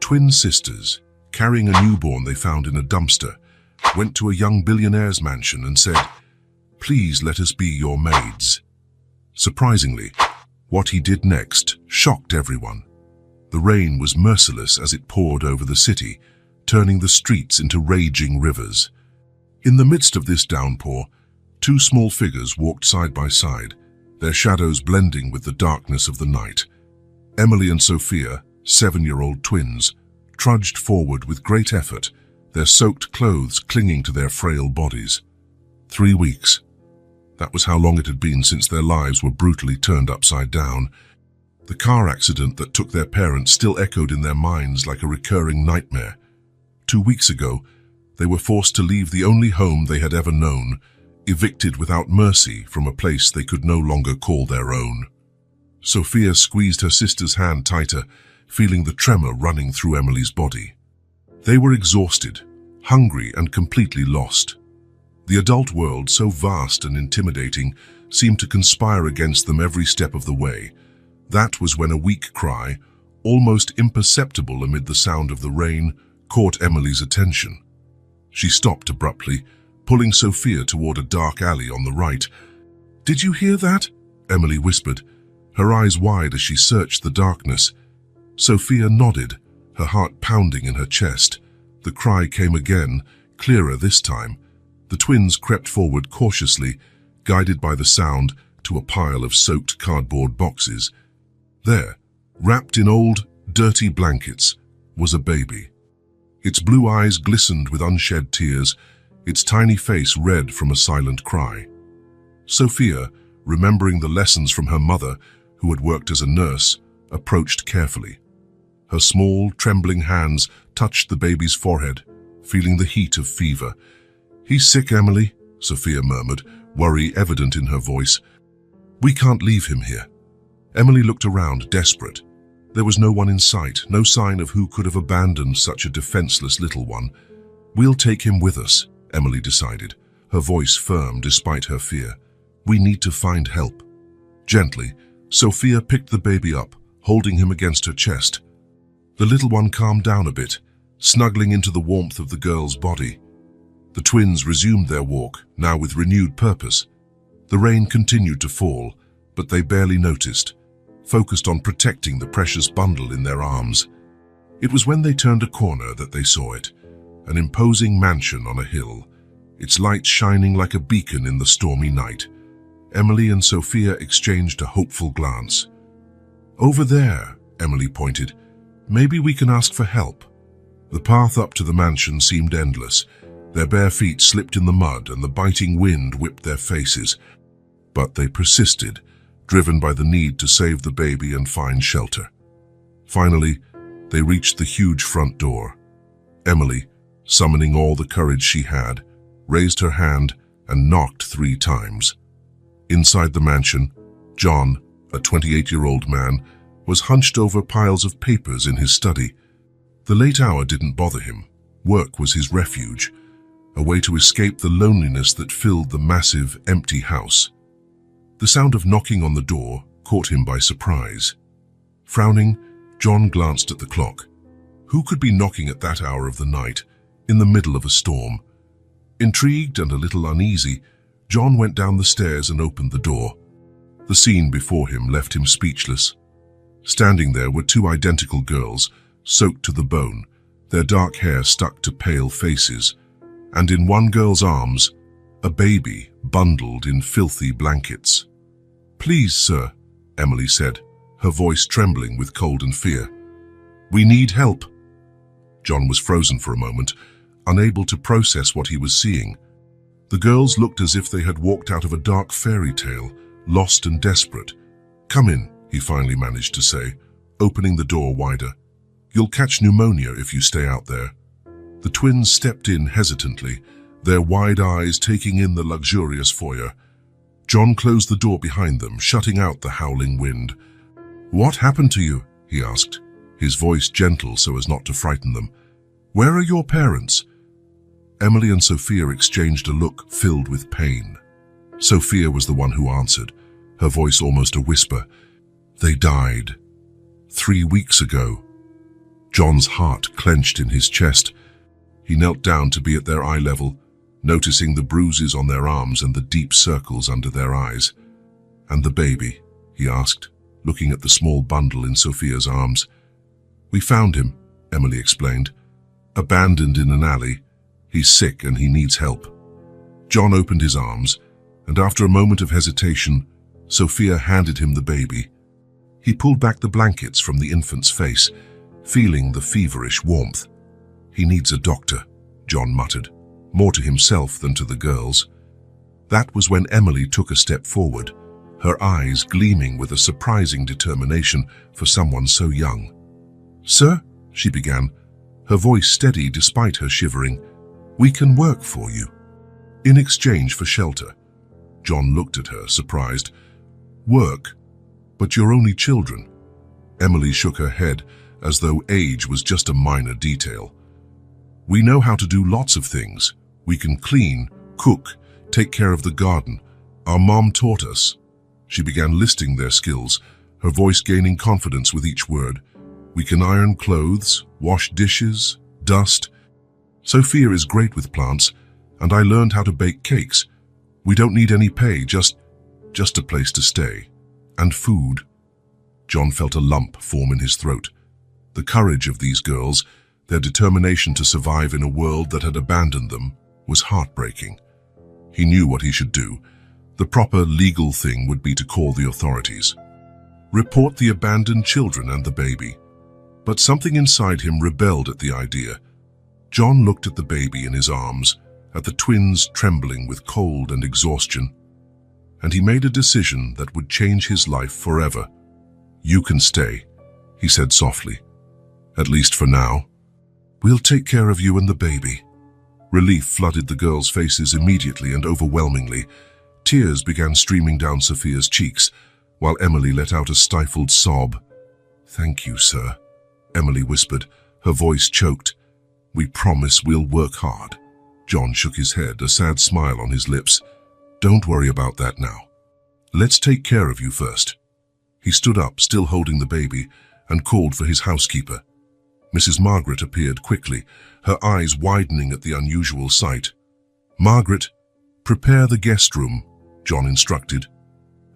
twin sisters, carrying a newborn they found in a dumpster, went to a young billionaire's mansion and said, "Please let us be your maids." Surprisingly, what he did next shocked everyone. The rain was merciless as it poured over the city, turning the streets into raging rivers. In the midst of this downpour, two small figures walked side by side, their shadows blending with the darkness of the night. Emily and Sophia, 7-year-old twins, trudged forward with great effort, their soaked clothes clinging to their frail bodies. 3 weeks. That was how long it had been since their lives were brutally turned upside down. The car accident that took their parents still echoed in their minds like a recurring nightmare. 2 weeks ago, they were forced to leave the only home they had ever known, evicted without mercy from a place they could no longer call their own. Sophia squeezed her sister's hand tighter, feeling the tremor running through Emily's body. They were exhausted, hungry, and completely lost. The adult world, so vast and intimidating, seemed to conspire against them every step of the way. That was when a weak cry, almost imperceptible amid the sound of the rain, caught Emily's attention. She stopped abruptly, pulling Sophia toward a dark alley on the right. "Did you hear that?" Emily whispered, her eyes wide as she searched the darkness. Sophia nodded, her heart pounding in her chest. The cry came again, clearer this time. The twins crept forward cautiously, guided by the sound, to a pile of soaked cardboard boxes. There, wrapped in old, dirty blankets, was a baby. Its blue eyes glistened with unshed tears, its tiny face red from a silent cry. Sophia, remembering the lessons from her mother, who had worked as a nurse, approached carefully. Her small, trembling hands touched the baby's forehead, feeling the heat of fever. "He's sick, Emily," Sophia murmured, worry evident in her voice. "We can't leave him here." Emily looked around, desperate. There was no one in sight, no sign of who could have abandoned such a defenseless little one. "We'll take him with us," Emily decided, her voice firm despite her fear. "We need to find help." Gently, Sophia picked the baby up, holding him against her chest. The little one calmed down a bit, snuggling into the warmth of the girl's body. The twins resumed their walk, now with renewed purpose. The rain continued to fall, but they barely noticed, focused on protecting the precious bundle in their arms. It was when they turned a corner that they saw it, an imposing mansion on a hill, its lights shining like a beacon in the stormy night. Emily and Sophia exchanged a hopeful glance. "Over there," Emily pointed. "Maybe we can ask for help." The path up to the mansion seemed endless. Their bare feet slipped in the mud and the biting wind whipped their faces. But they persisted, driven by the need to save the baby and find shelter. Finally, they reached the huge front door. Emily, summoning all the courage she had, raised her hand and knocked 3 times. Inside the mansion, John, a 28-year-old man, was hunched over piles of papers in his study. The late hour didn't bother him. Work was his refuge, a way to escape the loneliness that filled the massive, empty house. The sound of knocking on the door caught him by surprise. Frowning, John glanced at the clock. Who could be knocking at that hour of the night, in the middle of a storm? Intrigued and a little uneasy, John went down the stairs and opened the door. The scene before him left him speechless. Standing there were 2 identical girls, soaked to the bone, their dark hair stuck to pale faces, and in one girl's arms, a baby bundled in filthy blankets. "Please, sir," Emily said, her voice trembling with cold and fear. "We need help." John was frozen for a moment, unable to process what he was seeing. The girls looked as if they had walked out of a dark fairy tale, lost and desperate. "Come in," he finally managed to say, opening the door wider. "You'll catch pneumonia if you stay out there." The twins stepped in hesitantly, their wide eyes taking in the luxurious foyer. John closed the door behind them, shutting out the howling wind. "What happened to you?" he asked, his voice gentle so as not to frighten them. "Where are your parents?" Emily and Sophia exchanged a look filled with pain. Sophia was the one who answered, her voice almost a whisper. "They died 3 weeks ago." John's heart clenched in his chest. He knelt down to be at their eye level, noticing the bruises on their arms and the deep circles under their eyes. "And the baby?" he asked, looking at the small bundle in Sophia's arms. "We found him," Emily explained. "Abandoned in an alley. He's sick and he needs help." John opened his arms, and after a moment of hesitation, Sophia handed him the baby. He pulled back the blankets from the infant's face, feeling the feverish warmth. "He needs a doctor," John muttered, more to himself than to the girls. That was when Emily took a step forward, her eyes gleaming with a surprising determination for someone so young. "Sir," she began, her voice steady despite her shivering, "we can work for you." "In exchange for shelter." John looked at her, surprised. "Work? But you're only children." Emily shook her head as though age was just a minor detail. "We know how to do lots of things. We can clean, cook, take care of the garden. Our mom taught us." She began listing their skills, her voice gaining confidence with each word. "We can iron clothes, wash dishes, dust. Sophia is great with plants, and I learned how to bake cakes. We don't need any pay, just a place to stay. And food." John felt a lump form in his throat. The courage of these girls, their determination to survive in a world that had abandoned them, was heartbreaking. He knew what he should do. The proper legal thing would be to call the authorities. Report the abandoned children and the baby. But something inside him rebelled at the idea. John looked at the baby in his arms, at the twins trembling with cold and exhaustion, and he made a decision that would change his life forever. "You can stay," he said softly. "At least for now. We'll take care of you and the baby." Relief flooded the girls' faces immediately and overwhelmingly. Tears began streaming down Sophia's cheeks, while Emily let out a stifled sob. "Thank you, sir," Emily whispered, her voice choked. "We promise we'll work hard." John shook his head, a sad smile on his lips. "Don't worry about that now. Let's take care of you first." He stood up, still holding the baby, and called for his housekeeper. Mrs. Margaret appeared quickly, her eyes widening at the unusual sight. "Margaret, prepare the guest room," John instructed.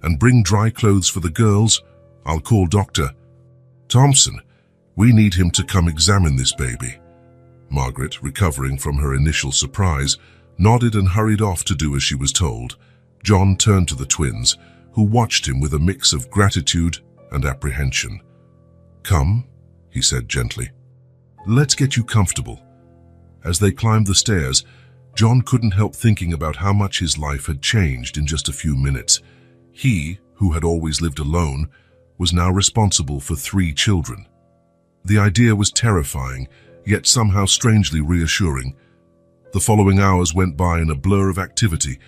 "And bring dry clothes for the girls. I'll call Dr. Thompson. We need him to come examine this baby." Margaret, recovering from her initial surprise, nodded and hurried off to do as she was told. John turned to the twins, who watched him with a mix of gratitude and apprehension. "Come," he said gently. "Let's get you comfortable." As they climbed the stairs, John couldn't help thinking about how much his life had changed in just a few minutes. He, who had always lived alone, was now responsible for 3 children. The idea was terrifying, yet somehow strangely reassuring. The following hours went by in a blur of activity.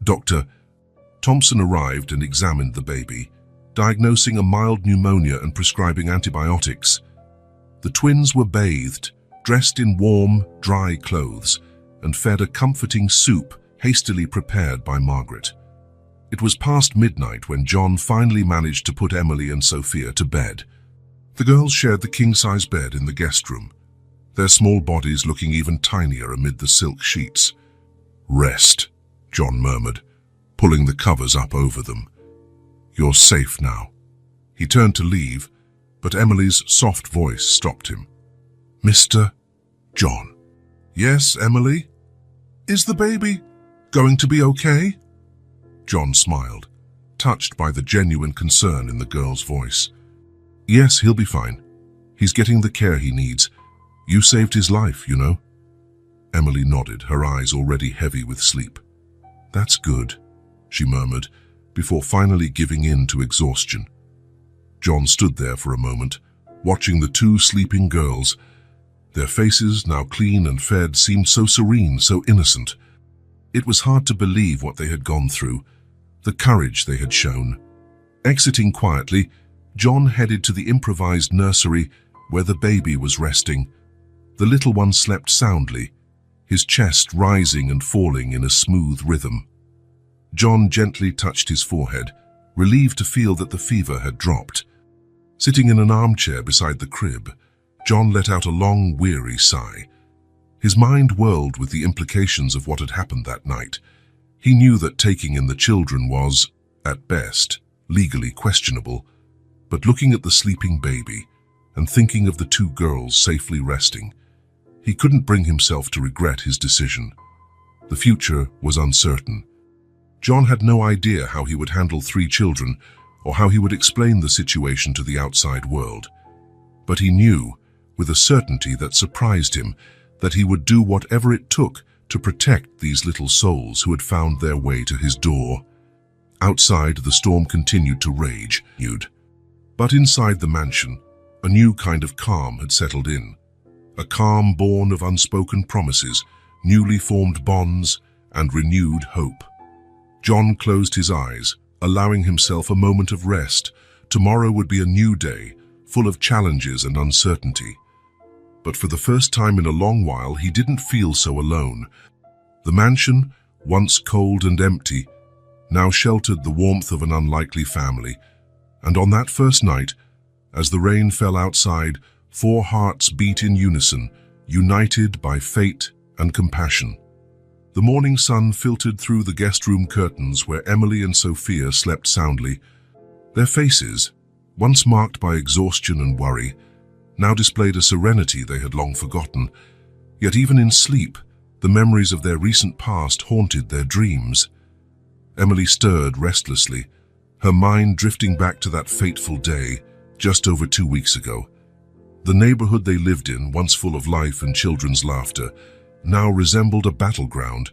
Dr. Thompson arrived and examined the baby, diagnosing a mild pneumonia and prescribing antibiotics. The twins were bathed, dressed in warm, dry clothes, and fed a comforting soup hastily prepared by Margaret. It was past midnight when John finally managed to put Emily and Sophia to bed. The girls shared the king-size bed in the guest room, their small bodies looking even tinier amid the silk sheets. "Rest," John murmured, pulling the covers up over them. "You're safe now." He turned to leave, but Emily's soft voice stopped him. "Mr. John." "Yes, Emily? Is the baby going to be okay?" John smiled, touched by the genuine concern in the girl's voice. "Yes, he'll be fine. He's getting the care he needs. You saved his life, you know." Emily nodded, her eyes already heavy with sleep. "That's good," she murmured, before finally giving in to exhaustion. John stood there for a moment, watching the 2 sleeping girls. Their faces, now clean and fed, seemed so serene, so innocent. It was hard to believe what they had gone through, the courage they had shown. Exiting quietly, John headed to the improvised nursery where the baby was resting. The little one slept soundly, his chest rising and falling in a smooth rhythm. John gently touched his forehead, relieved to feel that the fever had dropped. Sitting in an armchair beside the crib, John let out a long, weary sigh. His mind whirled with the implications of what had happened that night. He knew that taking in the children was, at best, legally questionable, but looking at the sleeping baby and thinking of the two girls safely resting, he couldn't bring himself to regret his decision. The future was uncertain. John had no idea how he would handle 3 children or how he would explain the situation to the outside world. But he knew, with a certainty that surprised him, that he would do whatever it took to protect these little souls who had found their way to his door. Outside, the storm continued to rage. But inside the mansion, a new kind of calm had settled in. A calm born of unspoken promises, newly formed bonds, and renewed hope. John closed his eyes, allowing himself a moment of rest. Tomorrow would be a new day, full of challenges and uncertainty. But for the first time in a long while, he didn't feel so alone. The mansion, once cold and empty, now sheltered the warmth of an unlikely family. And on that first night, as the rain fell outside, 4 hearts beat in unison, united by fate and compassion. The morning sun filtered through the guest room curtains where Emily and Sophia slept soundly. Their faces, once marked by exhaustion and worry, now displayed a serenity they had long forgotten. Yet even in sleep, the memories of their recent past haunted their dreams. Emily stirred restlessly, her mind drifting back to that fateful day, just over 2 weeks ago. The neighborhood they lived in, once full of life and children's laughter, now resembled a battleground.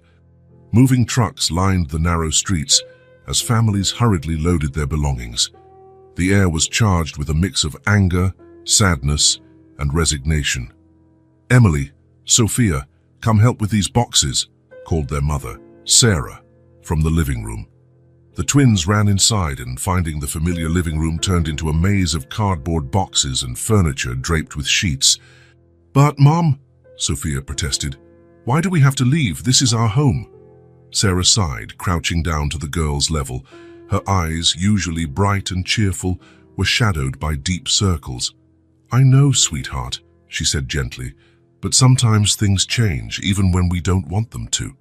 Moving trucks lined the narrow streets as families hurriedly loaded their belongings. The air was charged with a mix of anger, sadness, and resignation. "Emily, Sophia, come help with these boxes," called their mother, Sarah, from the living room. The twins ran inside and, finding the familiar living room turned into a maze of cardboard boxes and furniture draped with sheets. "But, Mom," Sophia protested, "why do we have to leave? This is our home." Sarah sighed, crouching down to the girl's level. Her eyes, usually bright and cheerful, were shadowed by deep circles. "I know, sweetheart," she said gently, "but sometimes things change, even when we don't want them to.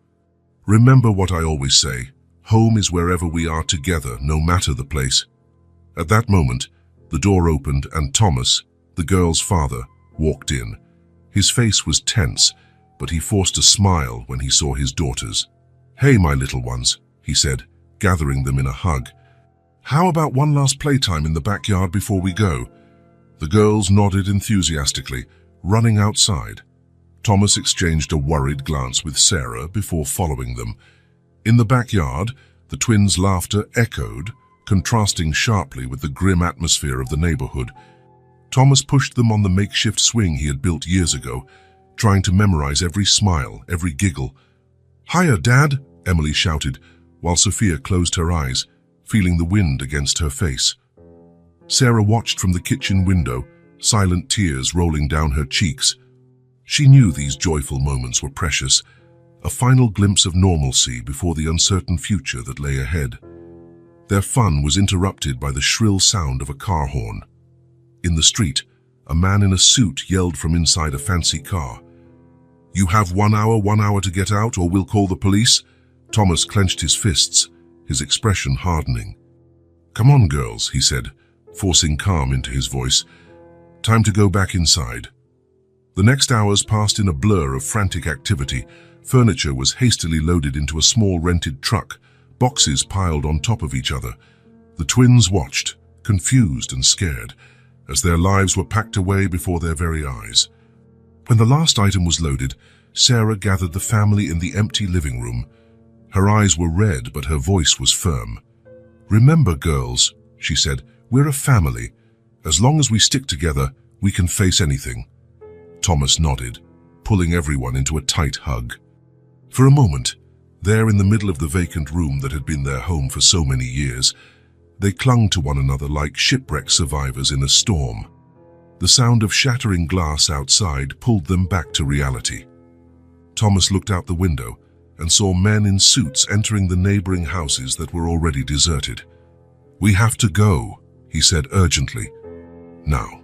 Remember what I always say, home is wherever we are together, no matter the place." At that moment, the door opened and Thomas, the girl's father, walked in. His face was tense, but he forced a smile when he saw his daughters. "Hey, my little ones," he said, gathering them in a hug. "How about one last playtime in the backyard before we go?" The girls nodded enthusiastically, running outside. Thomas exchanged a worried glance with Sarah before following them. In the backyard, the twins' laughter echoed, contrasting sharply with the grim atmosphere of the neighborhood. Thomas pushed them on the makeshift swing he had built years ago, trying to memorize every smile, every giggle. "Hiya, Dad," Emily shouted, while Sophia closed her eyes, feeling the wind against her face. Sarah watched from the kitchen window, silent tears rolling down her cheeks. She knew these joyful moments were precious, a final glimpse of normalcy before the uncertain future that lay ahead. Their fun was interrupted by the shrill sound of a car horn. In the street, a man in a suit yelled from inside a fancy car. "You have 1 hour to get out, or we'll call the police." Thomas clenched his fists, his expression hardening. "Come on, girls," he said, forcing calm into his voice. "Time to go back inside." The next hours passed in a blur of frantic activity. Furniture was hastily loaded into a small rented truck, boxes piled on top of each other. The twins watched, confused and scared, as their lives were packed away before their very eyes. When the last item was loaded, Sarah gathered the family in the empty living room. Her eyes were red, but her voice was firm. "Remember, girls," she said, "we're a family. As long as we stick together, we can face anything." Thomas nodded, pulling everyone into a tight hug. For a moment, there in the middle of the vacant room that had been their home for so many years, they clung to one another like shipwreck survivors in a storm. The sound of shattering glass outside pulled them back to reality. Thomas looked out the window and saw men in suits entering the neighboring houses that were already deserted. "We have to go," he said urgently. "Now."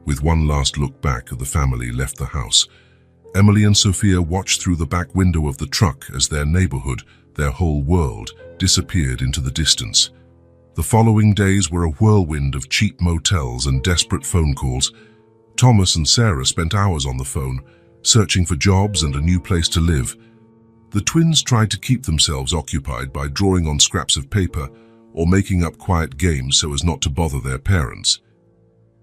With one last look back, the family left the house. Emily and Sophia watched through the back window of the truck as their neighborhood, their whole world, disappeared into the distance. The following days were a whirlwind of cheap motels and desperate phone calls. Thomas and Sarah spent hours on the phone, searching for jobs and a new place to live. The twins tried to keep themselves occupied by drawing on scraps of paper or making up quiet games so as not to bother their parents.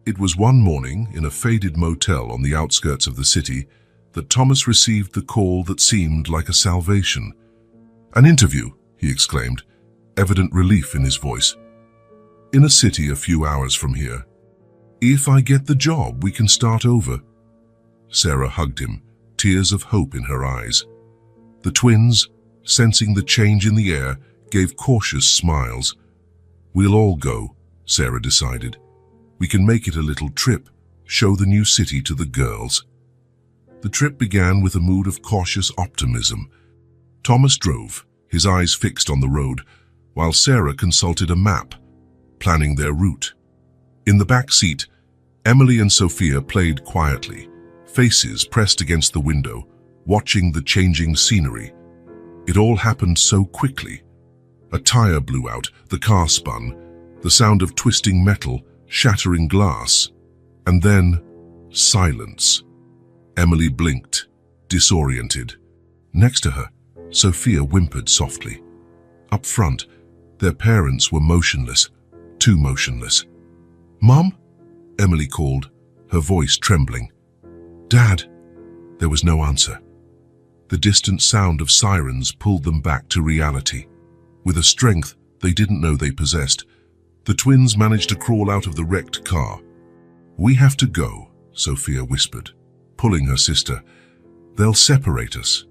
It was one morning in a faded motel on the outskirts of the city that Thomas received the call that seemed like a salvation. "An interview," he exclaimed, evident relief in his voice. "In a city a few hours from here. If I get the job, we can start over." Sarah hugged him, tears of hope in her eyes. The twins, sensing the change in the air, gave cautious smiles. "We'll all go," Sarah decided. "We can make it a little trip, show the new city to the girls." The trip began with a mood of cautious optimism. Thomas drove, his eyes fixed on the road, while Sarah consulted a map, planning their route. In the back seat, Emily and Sophia played quietly, faces pressed against the window, watching the changing scenery. It all happened so quickly. A tire blew out, the car spun, the sound of twisting metal, shattering glass, and then silence. Emily blinked, disoriented. Next to her, Sophia whimpered softly. Up front, their parents were motionless, too motionless. "Mom?" Emily called, her voice trembling. "Dad?" There was no answer. The distant sound of sirens pulled them back to reality. With a strength they didn't know they possessed, the twins managed to crawl out of the wrecked car. "We have to go," Sophia whispered, pulling her sister. "They'll separate us."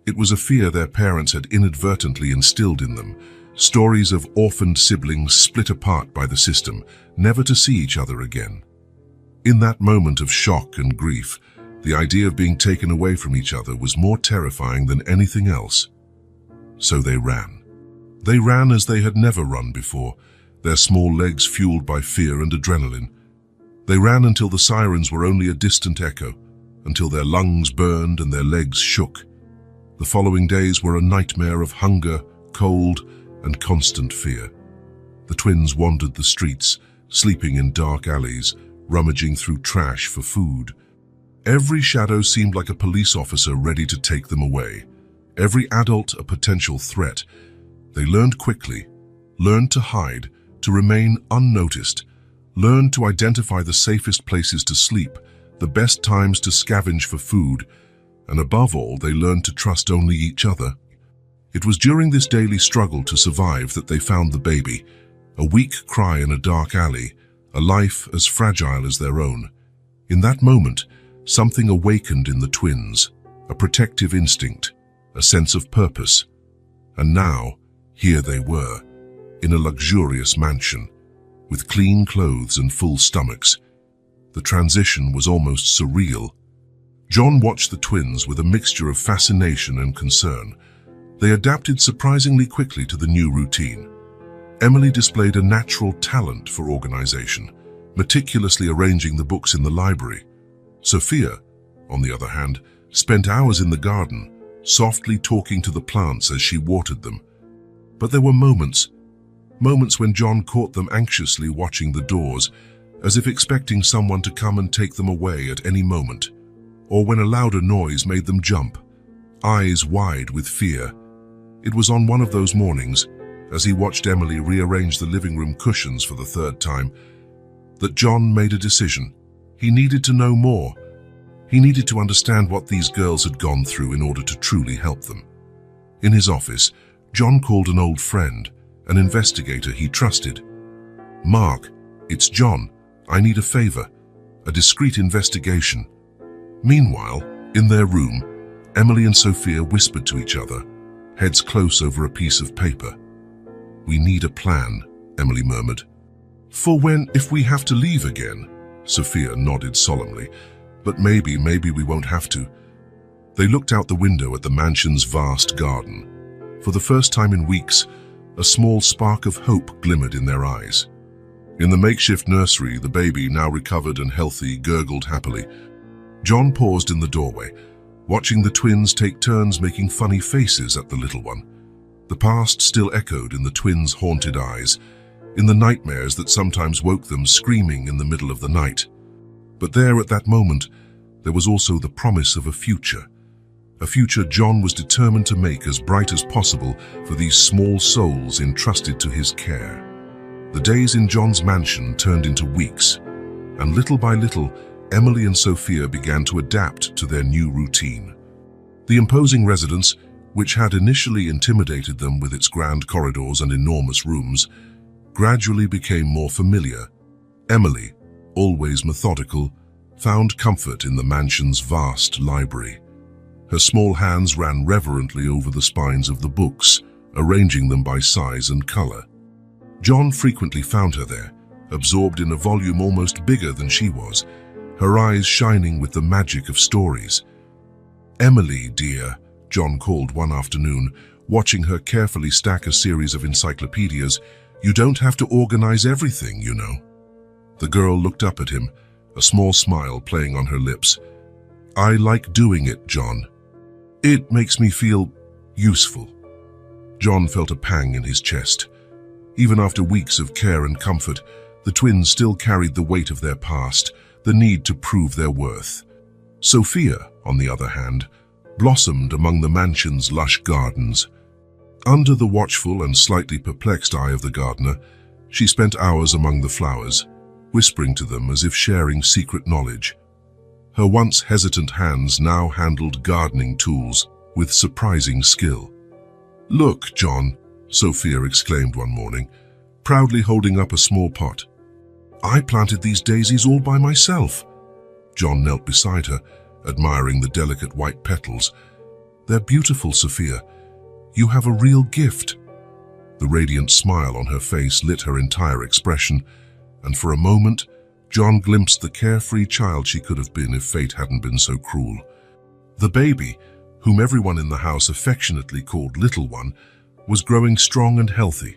It was a fear their parents had inadvertently instilled in them, stories of orphaned siblings split apart by the system, never to see each other again. In that moment of shock and grief, the idea of being taken away from each other was more terrifying than anything else. So they ran. They ran as they had never run before, their small legs fueled by fear and adrenaline. They ran until the sirens were only a distant echo, until their lungs burned and their legs shook. The following days were a nightmare of hunger, cold, and constant fear. The twins wandered the streets, sleeping in dark alleys, rummaging through trash for food. Every shadow seemed like a police officer ready to take them away. Every adult a potential threat. They learned quickly, learned to hide, to remain unnoticed, learned to identify the safest places to sleep, the best times to scavenge for food, and above all, they learned to trust only each other. It was during this daily struggle to survive that they found the baby, a weak cry in a dark alley, a life as fragile as their own. In that moment, something awakened in the twins, a protective instinct, a sense of purpose. And now, here they were, in a luxurious mansion, with clean clothes and full stomachs. The transition was almost surreal. John watched the twins with a mixture of fascination and concern. They adapted surprisingly quickly to the new routine. Emily displayed a natural talent for organization, meticulously arranging the books in the library. Sophia, on the other hand, spent hours in the garden, softly talking to the plants as she watered them. But there were moments when John caught them anxiously watching the doors, as if expecting someone to come and take them away at any moment, or when a louder noise made them jump, eyes wide with fear. It was on one of those mornings, as he watched Emily rearrange the living room cushions for the third time, that John made a decision. He needed to know more. He needed to understand what these girls had gone through in order to truly help them. In his office, John called an old friend, an investigator he trusted. "Mark, it's John. I need a favor. A discreet investigation." Meanwhile, in their room, Emily and Sophia whispered to each other, heads close over a piece of paper. "We need a plan," Emily murmured. "For when, if we have to leave again?" Sophia nodded solemnly. "But maybe we won't have to." They looked out the window at the mansion's vast garden. For the first time in weeks, a small spark of hope glimmered in their eyes. In the makeshift nursery, the baby, now recovered and healthy, gurgled happily. John paused in the doorway, watching the twins take turns making funny faces at the little one. The past still echoed in the twins' haunted eyes, in the nightmares that sometimes woke them screaming in the middle of the night. But there, at that moment, there was also the promise of a future John was determined to make as bright as possible for these small souls entrusted to his care. The days in John's mansion turned into weeks, and little by little, Emily and Sophia began to adapt to their new routine. The imposing residence, which had initially intimidated them with its grand corridors and enormous rooms, gradually became more familiar. Emily, always methodical, found comfort in the mansion's vast library. Her small hands ran reverently over the spines of the books, arranging them by size and color. John frequently found her there, absorbed in a volume almost bigger than she was, her eyes shining with the magic of stories. "Emily, dear," John called one afternoon, watching her carefully stack a series of encyclopedias, "you don't have to organize everything, you know." The girl looked up at him, a small smile playing on her lips. "I like doing it, John. It makes me feel useful." John felt a pang in his chest. Even after weeks of care and comfort, the twins still carried the weight of their past, the need to prove their worth. Sophia, on the other hand, blossomed among the mansion's lush gardens. Under the watchful and slightly perplexed eye of the gardener, she spent hours among the flowers, whispering to them as if sharing secret knowledge. Her once hesitant hands now handled gardening tools with surprising skill. "Look, John," Sophia exclaimed one morning, proudly holding up a small pot. "I planted these daisies all by myself." John knelt beside her, admiring the delicate white petals. "They're beautiful, Sophia. You have a real gift." The radiant smile on her face lit her entire expression, and for a moment, John glimpsed the carefree child she could have been if fate hadn't been so cruel. The baby, whom everyone in the house affectionately called Little One, was growing strong and healthy.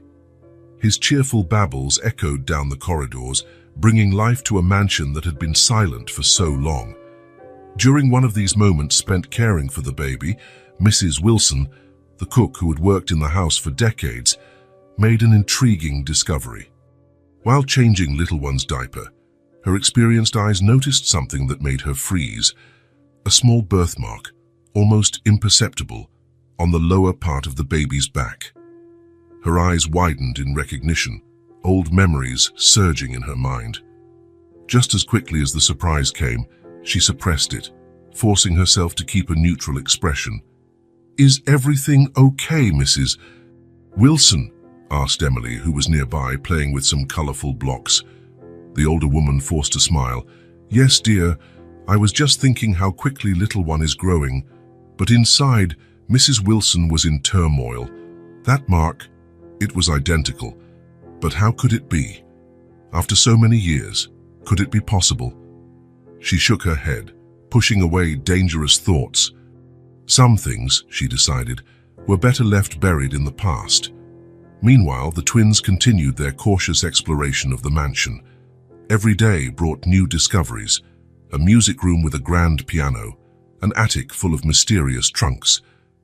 His cheerful babbles echoed down the corridors, bringing life to a mansion that had been silent for so long. During one of these moments spent caring for the baby, Mrs. Wilson, the cook who had worked in the house for decades, made an intriguing discovery. While changing Little One's diaper, her experienced eyes noticed something that made her freeze: a small birthmark, almost imperceptible, on the lower part of the baby's back. Her eyes widened in recognition, old memories surging in her mind. Just as quickly as the surprise came, she suppressed it, forcing herself to keep a neutral expression. "Is everything okay, Mrs. Wilson?" asked Emily, who was nearby, playing with some colorful blocks. The older woman forced a smile. "Yes, dear, I was just thinking how quickly Little One is growing." But inside, Mrs. Wilson was in turmoil. That mark, it was identical. But how could it be? After so many years, could it be possible? She shook her head, pushing away dangerous thoughts. Some things, she decided, were better left buried in the past. Meanwhile, the twins continued their cautious exploration of the mansion. Every day brought new discoveries: a music room with a grand piano, an attic full of mysterious trunks,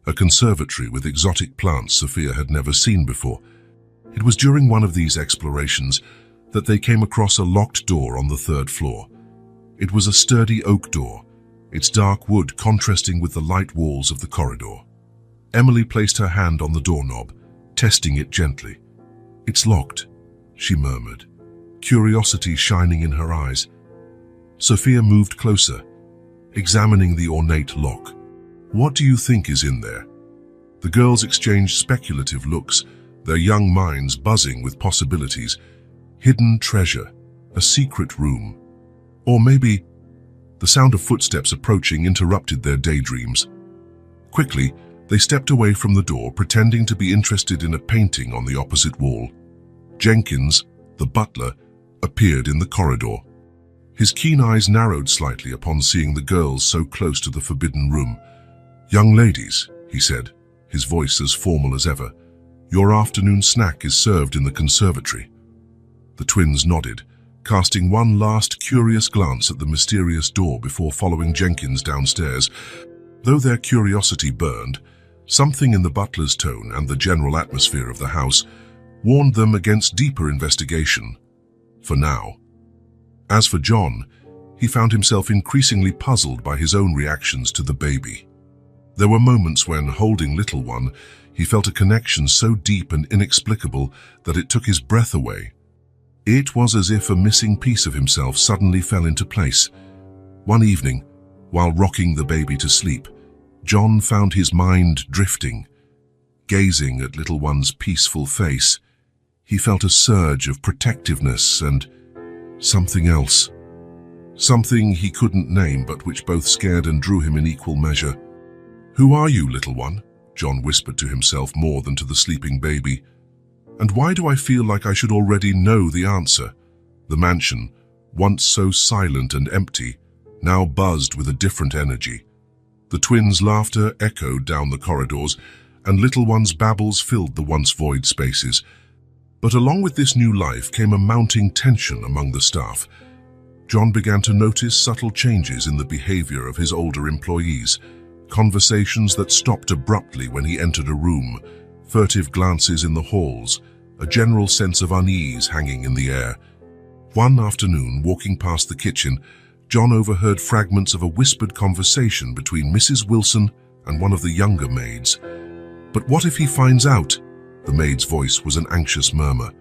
a conservatory with exotic plants Sophia had never seen before. It was during one of these explorations that they came across a locked door on the third floor. It was a sturdy oak door, its dark wood contrasting with the light walls of the corridor. Emily placed her hand on the doorknob, testing it gently. "It's locked," she murmured, curiosity shining in her eyes. Sophia moved closer, examining the ornate lock. "What do you think is in there?" The girls exchanged speculative looks, their young minds buzzing with possibilities. Hidden treasure, a secret room. Or maybe... The sound of footsteps approaching interrupted their daydreams. Quickly, they stepped away from the door, pretending to be interested in a painting on the opposite wall. Jenkins, the butler, appeared in the corridor. His keen eyes narrowed slightly upon seeing the girls so close to the forbidden room. "Young ladies," he said, his voice as formal as ever, "your afternoon snack is served in the conservatory." The twins nodded, casting one last curious glance at the mysterious door before following Jenkins downstairs. Though their curiosity burned, something in the butler's tone and the general atmosphere of the house warned them against deeper investigation, for now. As for John, he found himself increasingly puzzled by his own reactions to the baby. There were moments when, holding little one, he felt a connection so deep and inexplicable that it took his breath away. It was as if a missing piece of himself suddenly fell into place. One evening, while rocking the baby to sleep, John found his mind drifting. Gazing at little one's peaceful face, he felt a surge of protectiveness and something else. Something he couldn't name, but which both scared and drew him in equal measure. "Who are you, little one?" John whispered to himself more than to the sleeping baby. "And why do I feel like I should already know the answer?" The mansion, once so silent and empty, now buzzed with a different energy. The twins' laughter echoed down the corridors, and little one's babbles filled the once void spaces. But along with this new life came a mounting tension among the staff. John began to notice subtle changes in the behavior of his older employees. Conversations that stopped abruptly when he entered a room, furtive glances in the halls, a general sense of unease hanging in the air. One afternoon, walking past the kitchen, John overheard fragments of a whispered conversation between Mrs. Wilson and one of the younger maids. "But what if he finds out?" The maid's voice was an anxious murmur.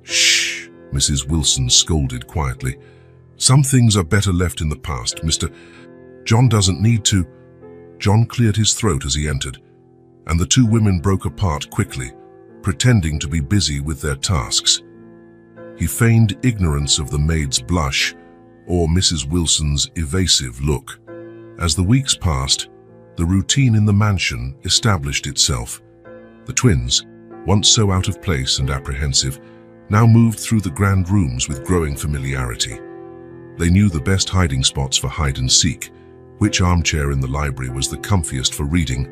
"Shh," Mrs. Wilson scolded quietly. "Some things are better left in the past, Mr. John doesn't need to." John cleared his throat as he entered, and the two women broke apart quickly, pretending to be busy with their tasks. He feigned ignorance of the maid's blush or Mrs. Wilson's evasive look. As the weeks passed, the routine in the mansion established itself. The twins, once so out of place and apprehensive, now moved through the grand rooms with growing familiarity. They knew the best hiding spots for hide and seek, which armchair in the library was the comfiest for reading,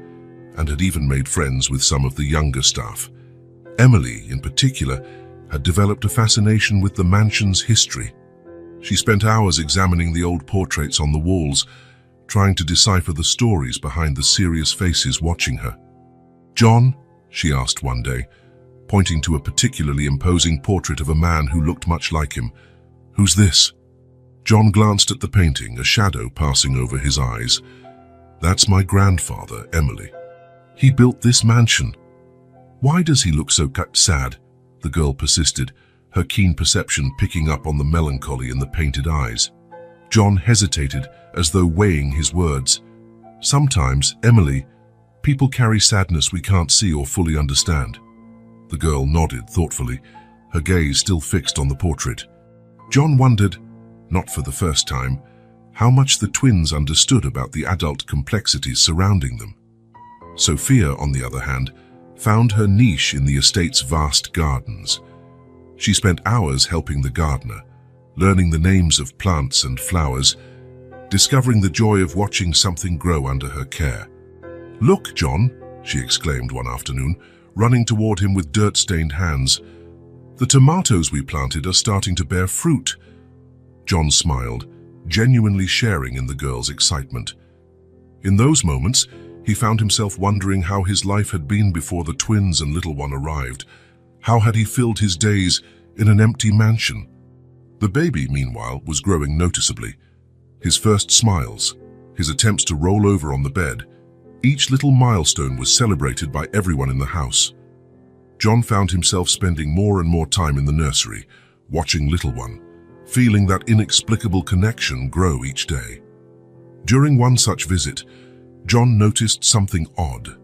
and had even made friends with some of the younger staff. Emily, in particular, had developed a fascination with the mansion's history. She spent hours examining the old portraits on the walls, trying to decipher the stories behind the serious faces watching her. "John?" she asked one day, pointing to a particularly imposing portrait of a man who looked much like him. "Who's this?" John glanced at the painting, a shadow passing over his eyes. "That's my grandfather, Emily. He built this mansion." "Why does he look so sad?" the girl persisted, her keen perception picking up on the melancholy in the painted eyes. John hesitated, as though weighing his words. "Sometimes, Emily, people carry sadness we can't see or fully understand." The girl nodded thoughtfully, her gaze still fixed on the portrait. John wondered, not for the first time, how much the twins understood about the adult complexities surrounding them. Sophia, on the other hand, found her niche in the estate's vast gardens. She spent hours helping the gardener, learning the names of plants and flowers, discovering the joy of watching something grow under her care. "Look, John," she exclaimed one afternoon, running toward him with dirt-stained hands. "The tomatoes we planted are starting to bear fruit." John smiled, genuinely sharing in the girl's excitement. In those moments, he found himself wondering how his life had been before the twins and little one arrived. How had he filled his days in an empty mansion? The baby, meanwhile, was growing noticeably. His first smiles, his attempts to roll over on the bed, each little milestone was celebrated by everyone in the house. John found himself spending more and more time in the nursery, watching little one, feeling that inexplicable connection grow each day. During one such visit, John noticed something odd.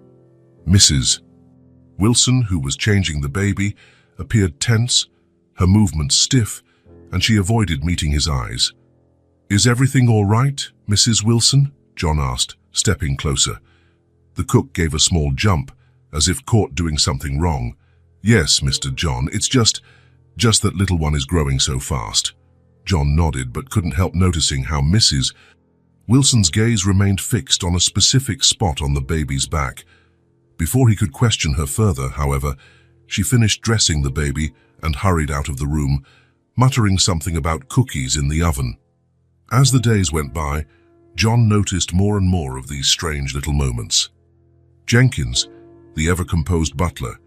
Mrs. Wilson, who was changing the baby, appeared tense, her movements stiff, and she avoided meeting his eyes. "Is everything all right, Mrs. Wilson?" John asked, stepping closer. The cook gave a small jump, as if caught doing something wrong. "Yes, Mr. John, it's just that little one is growing so fast." John nodded, but couldn't help noticing how Mrs. Wilson's gaze remained fixed on a specific spot on the baby's back. Before he could question her further, however, she finished dressing the baby and hurried out of the room, muttering something about cookies in the oven. As the days went by, John noticed more and more of these strange little moments. Jenkins, the ever-composed butler,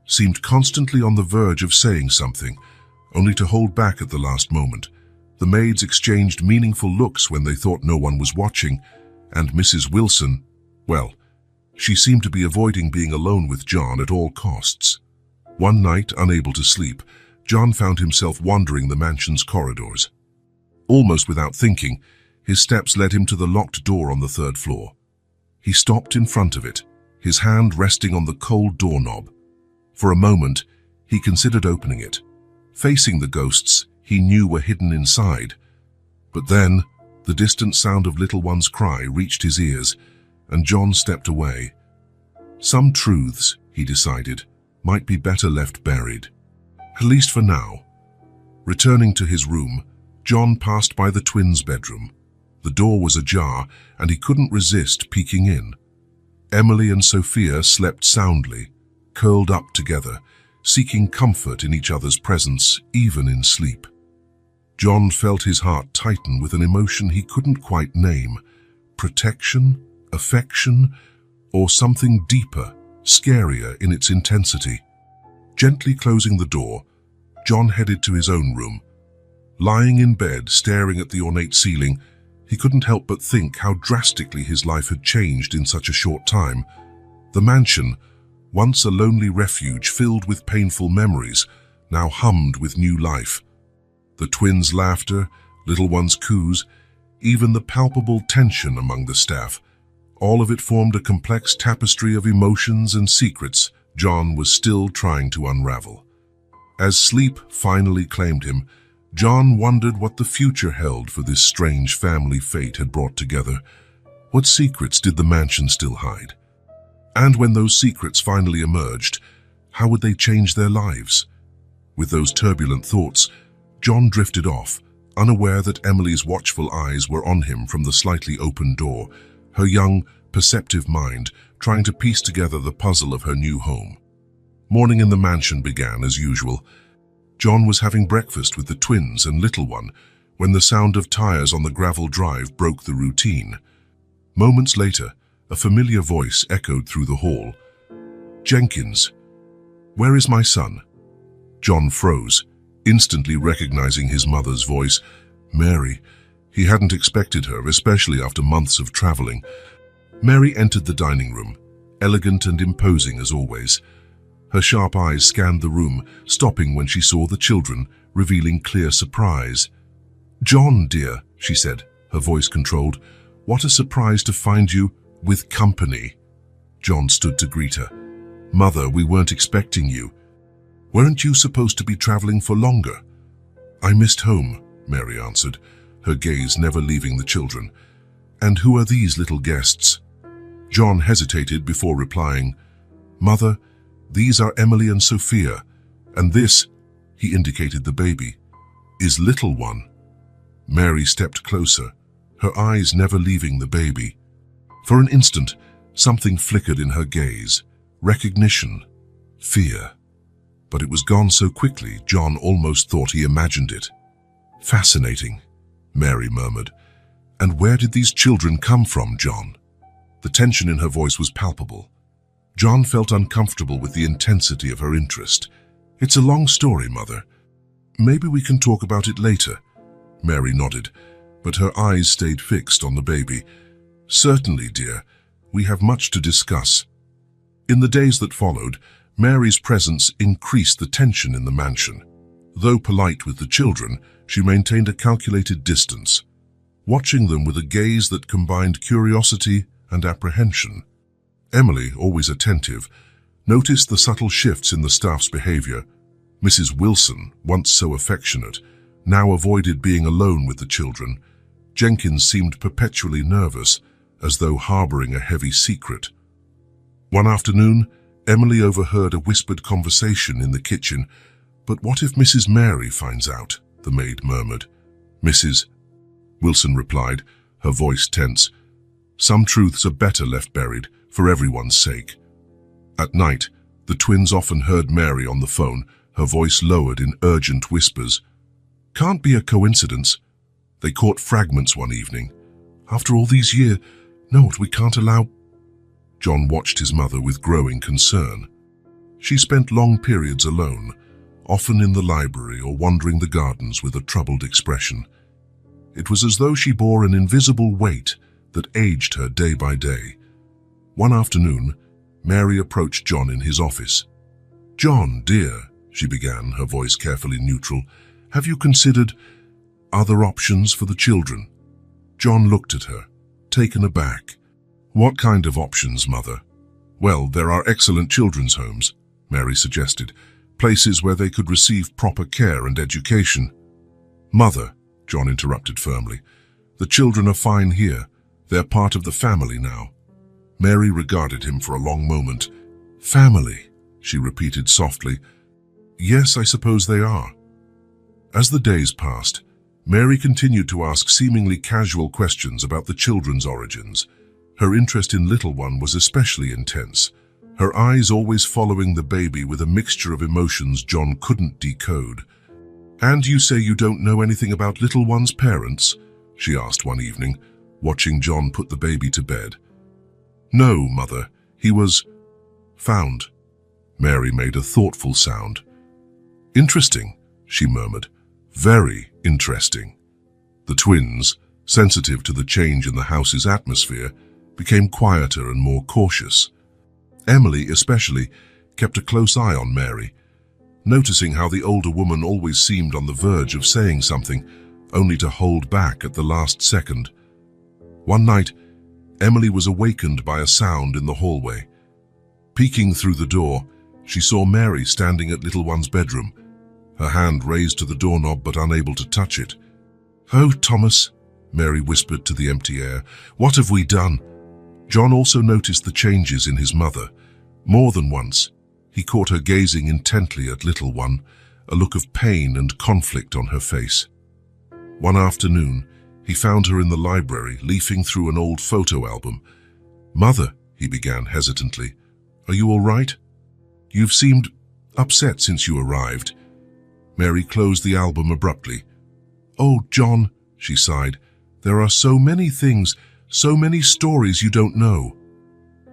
seemed constantly on the verge of saying something, only to hold back at the last moment. The maids exchanged meaningful looks when they thought no one was watching, and Mrs. Wilson, well, she seemed to be avoiding being alone with John at all costs. One night, unable to sleep, John found himself wandering the mansion's corridors. Almost without thinking, his steps led him to the locked door on the third floor. He stopped in front of it, his hand resting on the cold doorknob. For a moment, he considered opening it, facing the ghosts he knew were hidden inside. But then, the distant sound of little one's cry reached his ears, and John stepped away. Some truths, he decided, might be better left buried. At least for now. Returning to his room, John passed by the twins' bedroom. The door was ajar, and he couldn't resist peeking in. Emily and Sophia slept soundly, curled up together, seeking comfort in each other's presence, even in sleep. John felt his heart tighten with an emotion he couldn't quite name. Protection, affection, or something deeper, scarier in its intensity. Gently closing the door, John headed to his own room. Lying in bed, staring at the ornate ceiling, he couldn't help but think how drastically his life had changed in such a short time. The mansion, once a lonely refuge filled with painful memories, now hummed with new life. The twins' laughter, little one's coos, even the palpable tension among the staff, all of it formed a complex tapestry of emotions and secrets John was still trying to unravel. As sleep finally claimed him, John wondered what the future held for this strange family fate had brought together. What secrets did the mansion still hide? And when those secrets finally emerged, how would they change their lives? With those turbulent thoughts, John drifted off, unaware that Emily's watchful eyes were on him from the slightly open door, her young, perceptive mind trying to piece together the puzzle of her new home. Morning in the mansion began as usual. John was having breakfast with the twins and little one when the sound of tires on the gravel drive broke the routine. Moments later, a familiar voice echoed through the hall. "Jenkins, where is my son?" John froze, instantly recognizing his mother's voice. Mary. He hadn't expected her, especially after months of traveling. Mary entered the dining room, elegant and imposing as always. Her sharp eyes scanned the room, stopping when she saw the children, revealing clear surprise. "John, dear," she said, her voice controlled, "what a surprise to find you with company." John stood to greet her. "Mother, we weren't expecting you. Weren't you supposed to be traveling for longer?" "I missed home," Mary answered, her gaze never leaving the children. "And who are these little guests?" John hesitated before replying. "Mother, these are Emily and Sophia, and this," he indicated the baby, "is little one." Mary stepped closer, her eyes never leaving the baby. For an instant, something flickered in her gaze. Recognition, fear. But it was gone so quickly, John almost thought he imagined it. "Fascinating," Mary murmured. "And where did these children come from, John?" The tension in her voice was palpable. John felt uncomfortable with the intensity of her interest. "It's a long story, Mother. Maybe we can talk about it later." Mary nodded, but her eyes stayed fixed on the baby. "Certainly, dear. We have much to discuss." In the days that followed, Mary's presence increased the tension in the mansion. Though polite with the children, she maintained a calculated distance, watching them with a gaze that combined curiosity and apprehension. Emily, always attentive, noticed the subtle shifts in the staff's behavior. Mrs. Wilson, once so affectionate, now avoided being alone with the children. Jenkins seemed perpetually nervous, as though harboring a heavy secret. One afternoon, Emily overheard a whispered conversation in the kitchen. "But what if Mrs. Mary finds out?" the maid murmured. "Mrs. Wilson replied, her voice tense. "Some truths are better left buried, for everyone's sake." At night, the twins often heard Mary on the phone, her voice lowered in urgent whispers. Can't be a coincidence. They caught fragments one evening. After all these years, no, we can't allow... John watched his mother with growing concern. She spent long periods alone, often in the library or wandering the gardens with a troubled expression. It was as though she bore an invisible weight that aged her day by day. One afternoon, Mary approached John in his office. "John, dear," she began, her voice carefully neutral, "have you considered other options for the children?" John looked at her, taken aback. "What kind of options, Mother?" "Well, there are excellent children's homes," Mary suggested, "places where they could receive proper care and education." "Mother," John interrupted firmly, "the children are fine here. They're part of the family now." Mary regarded him for a long moment. "Family," she repeated softly. "Yes, I suppose they are." As the days passed, Mary continued to ask seemingly casual questions about the children's origins. Her interest in little one was especially intense, her eyes always following the baby with a mixture of emotions John couldn't decode. "And you say you don't know anything about little one's parents?" she asked one evening, watching John put the baby to bed. "No, Mother, he was found." Mary made a thoughtful sound. "Interesting," she murmured. "Very interesting." The twins, sensitive to the change in the house's atmosphere, became quieter and more cautious. Emily, especially, kept a close eye on Mary, noticing how the older woman always seemed on the verge of saying something, only to hold back at the last second. One night, Emily was awakened by a sound in the hallway. Peeking through the door, she saw Mary standing at little one's bedroom, her hand raised to the doorknob but unable to touch it. "Oh, Thomas," Mary whispered to the empty air, "what have we done?" John also noticed the changes in his mother. More than once, he caught her gazing intently at little one, a look of pain and conflict on her face. One afternoon, he found her in the library, leafing through an old photo album. "Mother," he began hesitantly, "are you all right? You've seemed upset since you arrived." Mary closed the album abruptly. "Oh, John," she sighed, "there are so many things, so many stories you don't know."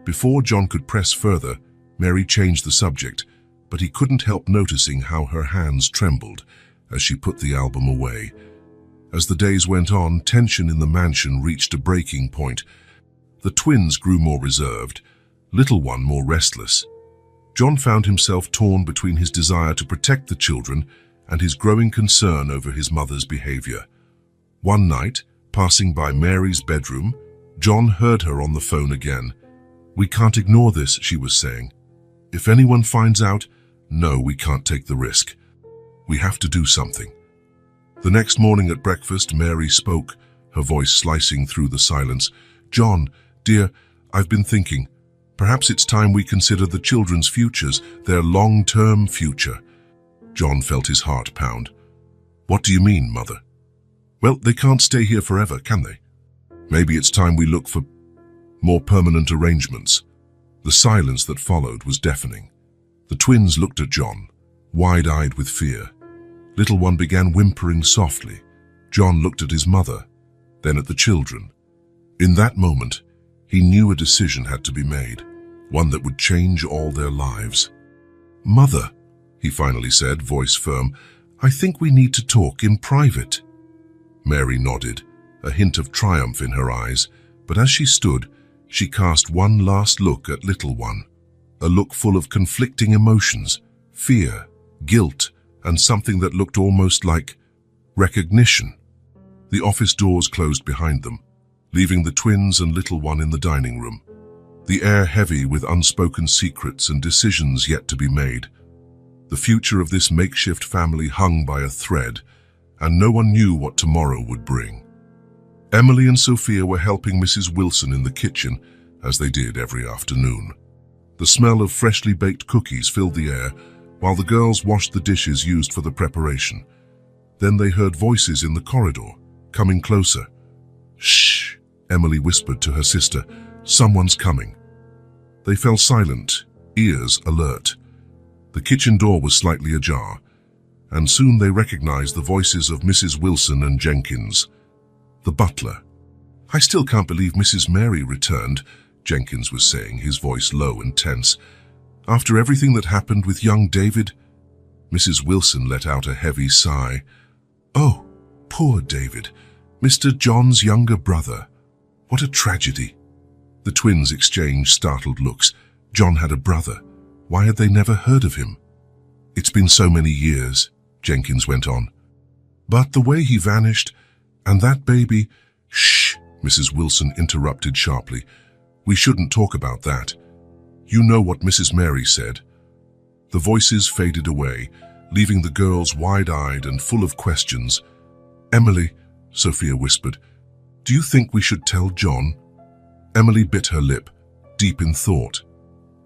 Before John could press further, Mary changed the subject, but he couldn't help noticing how her hands trembled as she put the album away. As the days went on, tension in the mansion reached a breaking point. The twins grew more reserved, little one more restless. John found himself torn between his desire to protect the children and his growing concern over his mother's behavior. One night, passing by Mary's bedroom, John heard her on the phone again. "We can't ignore this," she was saying. "If anyone finds out, no, we can't take the risk. We have to do something." The next morning at breakfast, Mary spoke, her voice slicing through the silence. "John, dear, I've been thinking. Perhaps it's time we consider the children's futures, their long-term future." John felt his heart pound. "What do you mean, Mother?" "Well, they can't stay here forever, can they? Maybe it's time we look for more permanent arrangements." The silence that followed was deafening. The twins looked at John, wide-eyed with fear. Little one began whimpering softly. John looked at his mother, then at the children. In that moment, he knew a decision had to be made, one that would change all their lives. "Mother," he finally said, voice firm, "I think we need to talk in private." Mary nodded, a hint of triumph in her eyes, but as she stood, she cast one last look at little one, a look full of conflicting emotions, fear, guilt, and something that looked almost like recognition. The office doors closed behind them, leaving the twins and little one in the dining room, the air heavy with unspoken secrets and decisions yet to be made. The future of this makeshift family hung by a thread, and no one knew what tomorrow would bring. Emily and Sophia were helping Mrs. Wilson in the kitchen, as they did every afternoon. The smell of freshly baked cookies filled the air, while the girls washed the dishes used for the preparation. Then they heard voices in the corridor, coming closer. "Shh," Emily whispered to her sister, "someone's coming." They fell silent, ears alert. The kitchen door was slightly ajar, and soon they recognized the voices of Mrs. Wilson and Jenkins, the butler. "I still can't believe Mrs. Mary returned," Jenkins was saying, his voice low and tense. "After everything that happened with young David." Mrs. Wilson let out a heavy sigh. "Oh, poor David, Mr. John's younger brother. What a tragedy." The twins exchanged startled looks. John had a brother. Why had they never heard of him? "It's been so many years," Jenkins went on. "But the way he vanished, and that baby—" "Shh," Mrs. Wilson interrupted sharply. "We shouldn't talk about that. You know what Mrs. Mary said." The voices faded away, leaving the girls wide-eyed and full of questions. "Emily," Sophia whispered, "do you think we should tell John?" Emily bit her lip, deep in thought.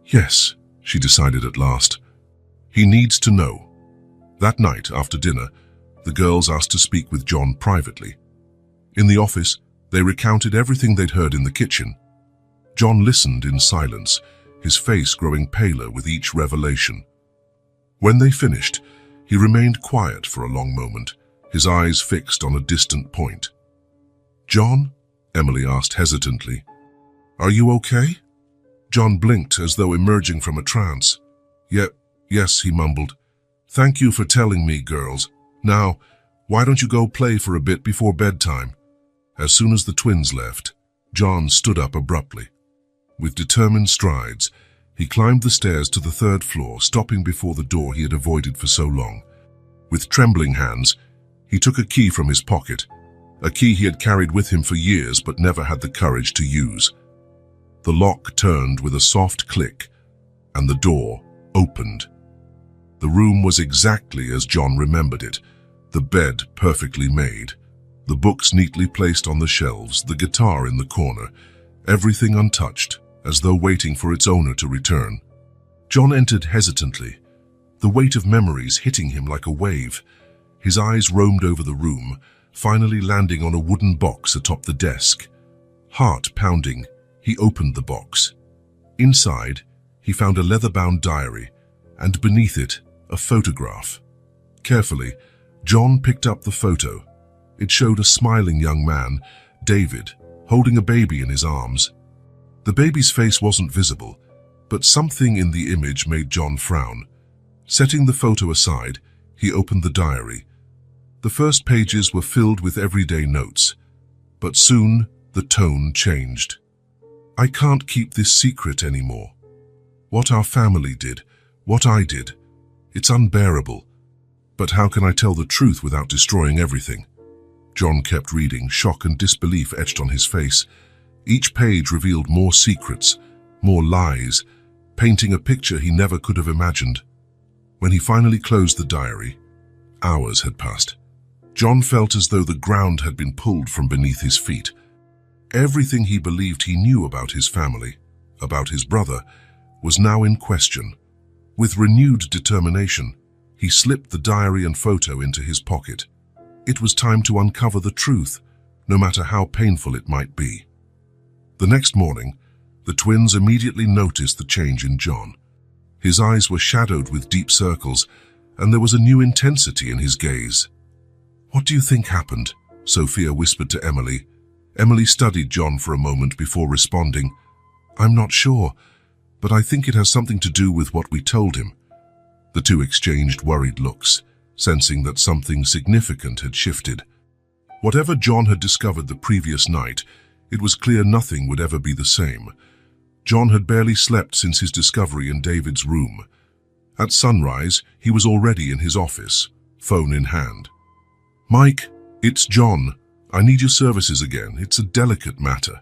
"Yes," she decided at last. "He needs to know." That night, after dinner, the girls asked to speak with John privately. In the office, they recounted everything they'd heard in the kitchen. John listened in silence, his face growing paler with each revelation. When they finished, he remained quiet for a long moment, his eyes fixed on a distant point. "John?" Emily asked hesitantly. "Are you okay?" John blinked as though emerging from a trance. Yes, he mumbled. "Thank you for telling me, girls. Now, why don't you go play for a bit before bedtime?" As soon as the twins left, John stood up abruptly. With determined strides, he climbed the stairs to the third floor, stopping before the door he had avoided for so long. With trembling hands, he took a key from his pocket, a key he had carried with him for years but never had the courage to use. The lock turned with a soft click, and the door opened. The room was exactly as John remembered it, the bed perfectly made, the books neatly placed on the shelves, the guitar in the corner, everything untouched, as though waiting for its owner to return. John entered hesitantly, the weight of memories hitting him like a wave. His eyes roamed over the room, finally landing on a wooden box atop the desk. Heart pounding, he opened the box. Inside, he found a leather-bound diary, and beneath it, a photograph. Carefully, John picked up the photo. It showed a smiling young man, David, holding a baby in his arms. The baby's face wasn't visible, but something in the image made John frown. Setting the photo aside, he opened the diary. The first pages were filled with everyday notes, but soon the tone changed. "I can't keep this secret anymore. What our family did, what I did, it's unbearable. But how can I tell the truth without destroying everything?" John kept reading, shock and disbelief etched on his face. Each page revealed more secrets, more lies, painting a picture he never could have imagined. When he finally closed the diary, hours had passed. John felt as though the ground had been pulled from beneath his feet. Everything he believed he knew about his family, about his brother, was now in question. With renewed determination, he slipped the diary and photo into his pocket. It was time to uncover the truth, no matter how painful it might be. The next morning, the twins immediately noticed the change in John. His eyes were shadowed with deep circles, and there was a new intensity in his gaze. "What do you think happened?" Sophia whispered to Emily. Emily studied John for a moment before responding. "I'm not sure, but I think it has something to do with what we told him." The two exchanged worried looks, sensing that something significant had shifted. Whatever John had discovered the previous night, it was clear nothing would ever be the same. John had barely slept since his discovery in David's room. At sunrise, he was already in his office, phone in hand. "Mike, it's John. I need your services again. It's a delicate matter."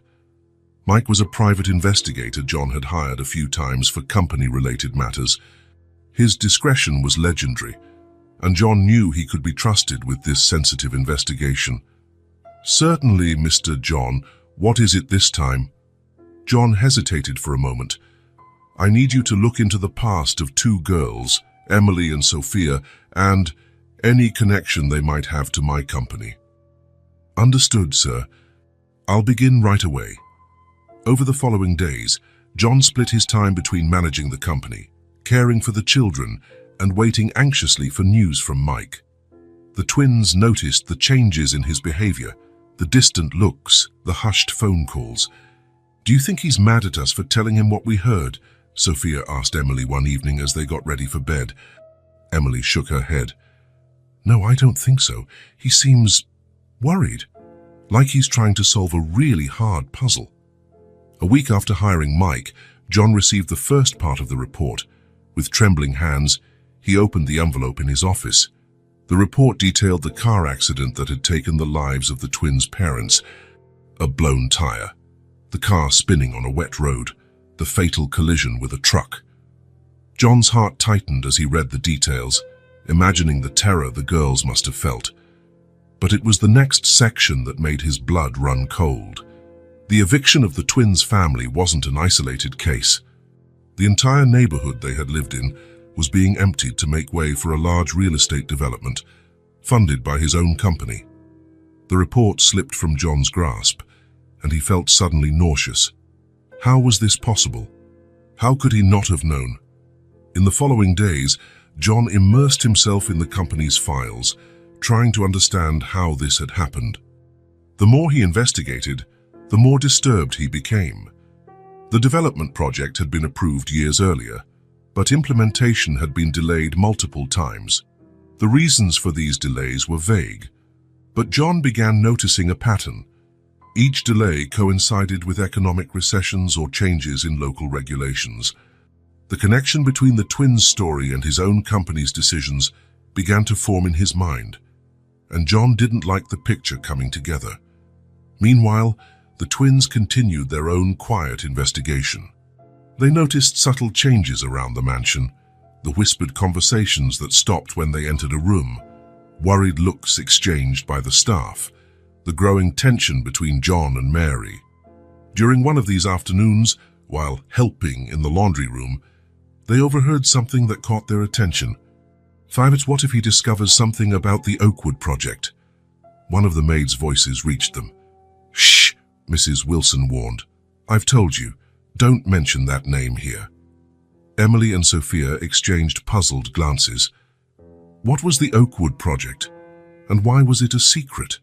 Mike was a private investigator John had hired a few times for company-related matters. His discretion was legendary, and John knew he could be trusted with this sensitive investigation. "Certainly, Mr. John. What is it this time?" John hesitated for a moment. "I need you to look into the past of two girls, Emily and Sophia, and any connection they might have to my company." "Understood, sir. I'll begin right away." Over the following days, John split his time between managing the company, caring for the children and waiting anxiously for news from Mike. The twins noticed the changes in his behavior, the distant looks, the hushed phone calls. "Do you think he's mad at us for telling him what we heard?" Sophia asked Emily one evening as they got ready for bed. Emily shook her head. "No, I don't think so. He seems worried, like he's trying to solve a really hard puzzle." A week after hiring Mike, John received the first part of the report. With trembling hands, he opened the envelope in his office. The report detailed the car accident that had taken the lives of the twins' parents. A blown tire, the car spinning on a wet road, the fatal collision with a truck. John's heart tightened as he read the details, imagining the terror the girls must have felt. But it was the next section that made his blood run cold. The eviction of the twins' family wasn't an isolated case. The entire neighborhood they had lived in was being emptied to make way for a large real estate development, funded by his own company. The report slipped from John's grasp, and he felt suddenly nauseous. How was this possible? How could he not have known? In the following days, John immersed himself in the company's files, trying to understand how this had happened. The more he investigated, the more disturbed he became. The development project had been approved years earlier, but implementation had been delayed multiple times. The reasons for these delays were vague, but John began noticing a pattern. Each delay coincided with economic recessions or changes in local regulations. The connection between the twins' story and his own company's decisions began to form in his mind, and John didn't like the picture coming together. Meanwhile, the twins continued their own quiet investigation. They noticed subtle changes around the mansion, the whispered conversations that stopped when they entered a room, worried looks exchanged by the staff, the growing tension between John and Mary. During one of these afternoons, while helping in the laundry room, they overheard something that caught their attention. "Five, what if he discovers something about the Oakwood project?" One of the maids' voices reached them. "Shh," Mrs. Wilson warned. "I've told you, don't mention that name here." Emily and Sophia exchanged puzzled glances. What was the Oakwood project, and why was it a secret?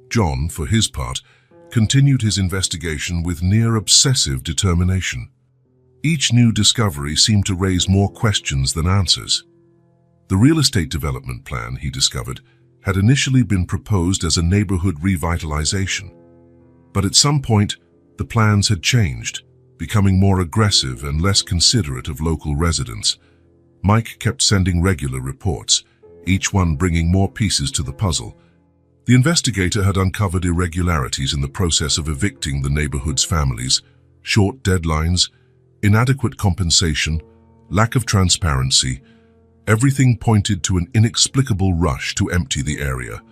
John, for his part, continued his investigation with near-obsessive determination. Each new discovery seemed to raise more questions than answers. The real estate development plan, he discovered, had initially been proposed as a neighborhood revitalization. But at some point, the plans had changed, becoming more aggressive and less considerate of local residents. Mike kept sending regular reports, each one bringing more pieces to the puzzle. The investigator had uncovered irregularities in the process of evicting the neighborhood's families, short deadlines, inadequate compensation, lack of transparency. Everything pointed to an inexplicable rush to empty the area.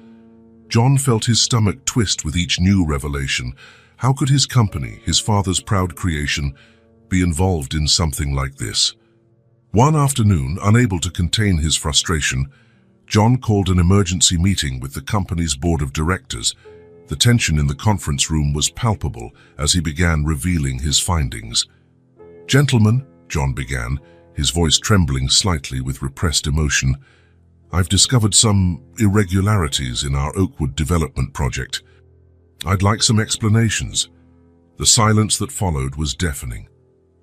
John felt his stomach twist with each new revelation. How could his company, his father's proud creation, be involved in something like this? One afternoon, unable to contain his frustration, John called an emergency meeting with the company's board of directors. The tension in the conference room was palpable as he began revealing his findings. "Gentlemen," John began, his voice trembling slightly with repressed emotion, "I've discovered some irregularities in our Oakwood development project. I'd like some explanations." The silence that followed was deafening.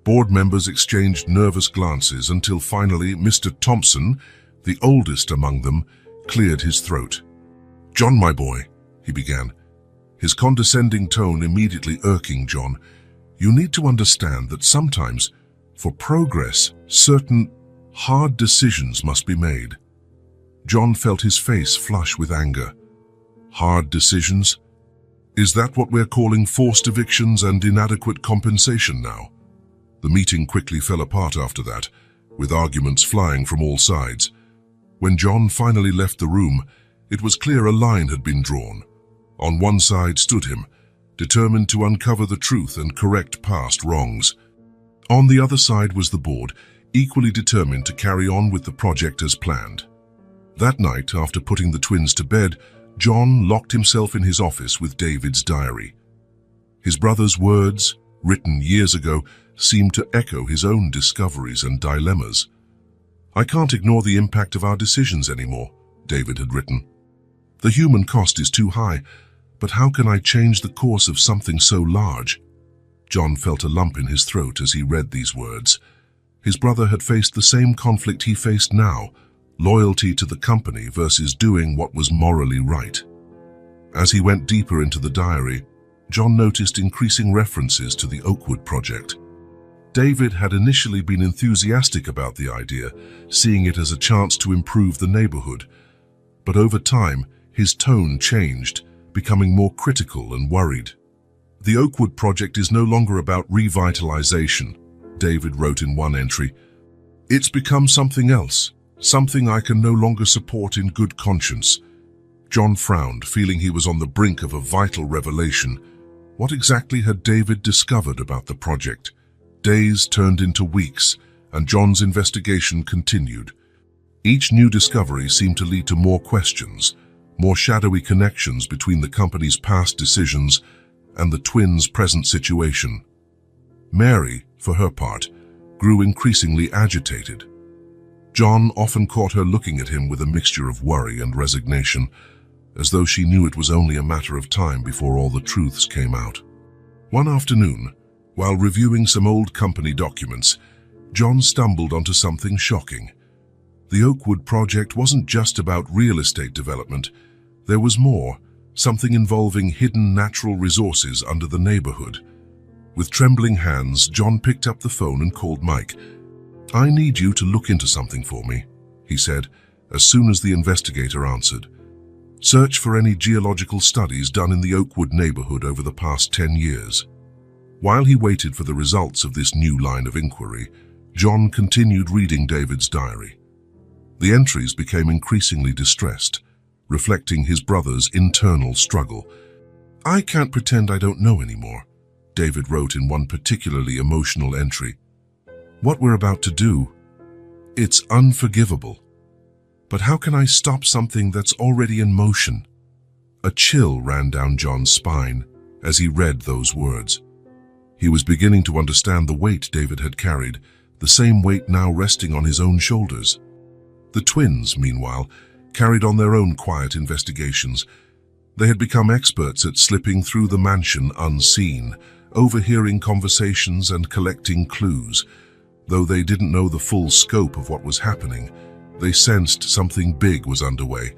Board members exchanged nervous glances until finally Mr. Thompson, the oldest among them, cleared his throat. "John, my boy," he began, his condescending tone immediately irking John, "you need to understand that sometimes, for progress, certain hard decisions must be made." John felt his face flush with anger. Hard decisions? Is that what we're calling forced evictions and inadequate compensation now? The meeting quickly fell apart after that, with arguments flying from all sides. When John finally left the room, it was clear a line had been drawn. On one side stood him, determined to uncover the truth and correct past wrongs. On the other side was the board, equally determined to carry on with the project as planned. That night, after putting the twins to bed, John locked himself in his office with David's diary. His brother's words, written years ago, seemed to echo his own discoveries and dilemmas. I can't ignore the impact of our decisions anymore, David had written. The human cost is too high, but how can I change the course of something so large? John felt a lump in his throat as he read these words. His brother had faced the same conflict he faced now, loyalty to the company versus doing what was morally right. As he went deeper into the diary, John noticed increasing references to the Oakwood project. David had initially been enthusiastic about the idea, seeing it as a chance to improve the neighborhood. But over time, his tone changed, becoming more critical and worried. The Oakwood project is no longer about revitalization, David wrote in one entry. It's become something else, something I can no longer support in good conscience. John frowned, feeling he was on the brink of a vital revelation. What exactly had David discovered about the project? Days turned into weeks, and John's investigation continued. Each new discovery seemed to lead to more questions, more shadowy connections between the company's past decisions and the twins' present situation. Mary, for her part, grew increasingly agitated. John often caught her looking at him with a mixture of worry and resignation, as though she knew it was only a matter of time before all the truths came out. One afternoon, while reviewing some old company documents, John stumbled onto something shocking. The Oakwood project wasn't just about real estate development. There was more, something involving hidden natural resources under the neighborhood. With trembling hands, John picked up the phone and called Mike. "I need you to look into something for me," he said, as soon as the investigator answered. "Search for any geological studies done in the Oakwood neighborhood over the past 10 years. While he waited for the results of this new line of inquiry, John continued reading David's diary. The entries became increasingly distressed, reflecting his brother's internal struggle. "I can't pretend I don't know anymore," David wrote in one particularly emotional entry. "What we're about to do, it's unforgivable. But how can I stop something that's already in motion?" A chill ran down John's spine as he read those words. He was beginning to understand the weight David had carried, the same weight now resting on his own shoulders. The twins, meanwhile, carried on their own quiet investigations. They had become experts at slipping through the mansion unseen, overhearing conversations and collecting clues. Though they didn't know the full scope of what was happening, they sensed something big was underway.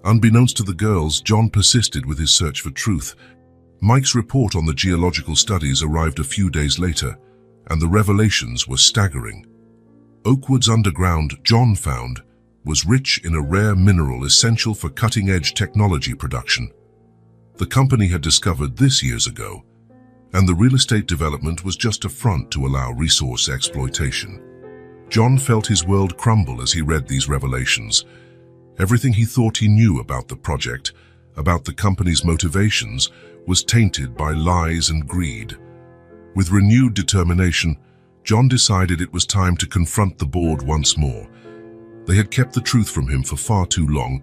Unbeknownst to the girls, John persisted with his search for truth. Mike's report on the geological studies arrived a few days later, and the revelations were staggering. Oakwood's underground, John found, was rich in a rare mineral essential for cutting-edge technology production. The company had discovered this years ago, and the real estate development was just a front to allow resource exploitation. John felt his world crumble as he read these revelations. Everything he thought he knew about the project, about the company's motivations, was tainted by lies and greed. With renewed determination, John decided it was time to confront the board once more. They had kept the truth from him for far too long,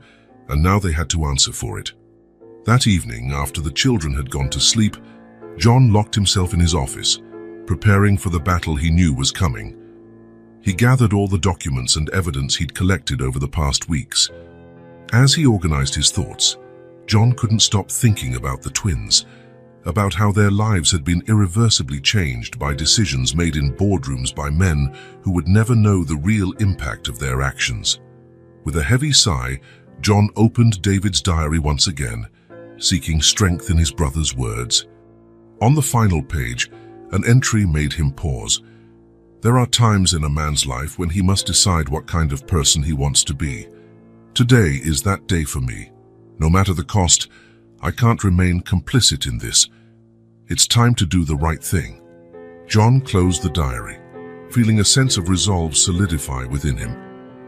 and now they had to answer for it. That evening, after the children had gone to sleep, John locked himself in his office, preparing for the battle he knew was coming. He gathered all the documents and evidence he'd collected over the past weeks. As he organized his thoughts, John couldn't stop thinking about the twins, about how their lives had been irreversibly changed by decisions made in boardrooms by men who would never know the real impact of their actions. With a heavy sigh, John opened David's diary once again, seeking strength in his brother's words. On the final page, an entry made him pause. There are times in a man's life when he must decide what kind of person he wants to be. Today is that day for me. No matter the cost, I can't remain complicit in this. It's time to do the right thing. John closed the diary, feeling a sense of resolve solidify within him.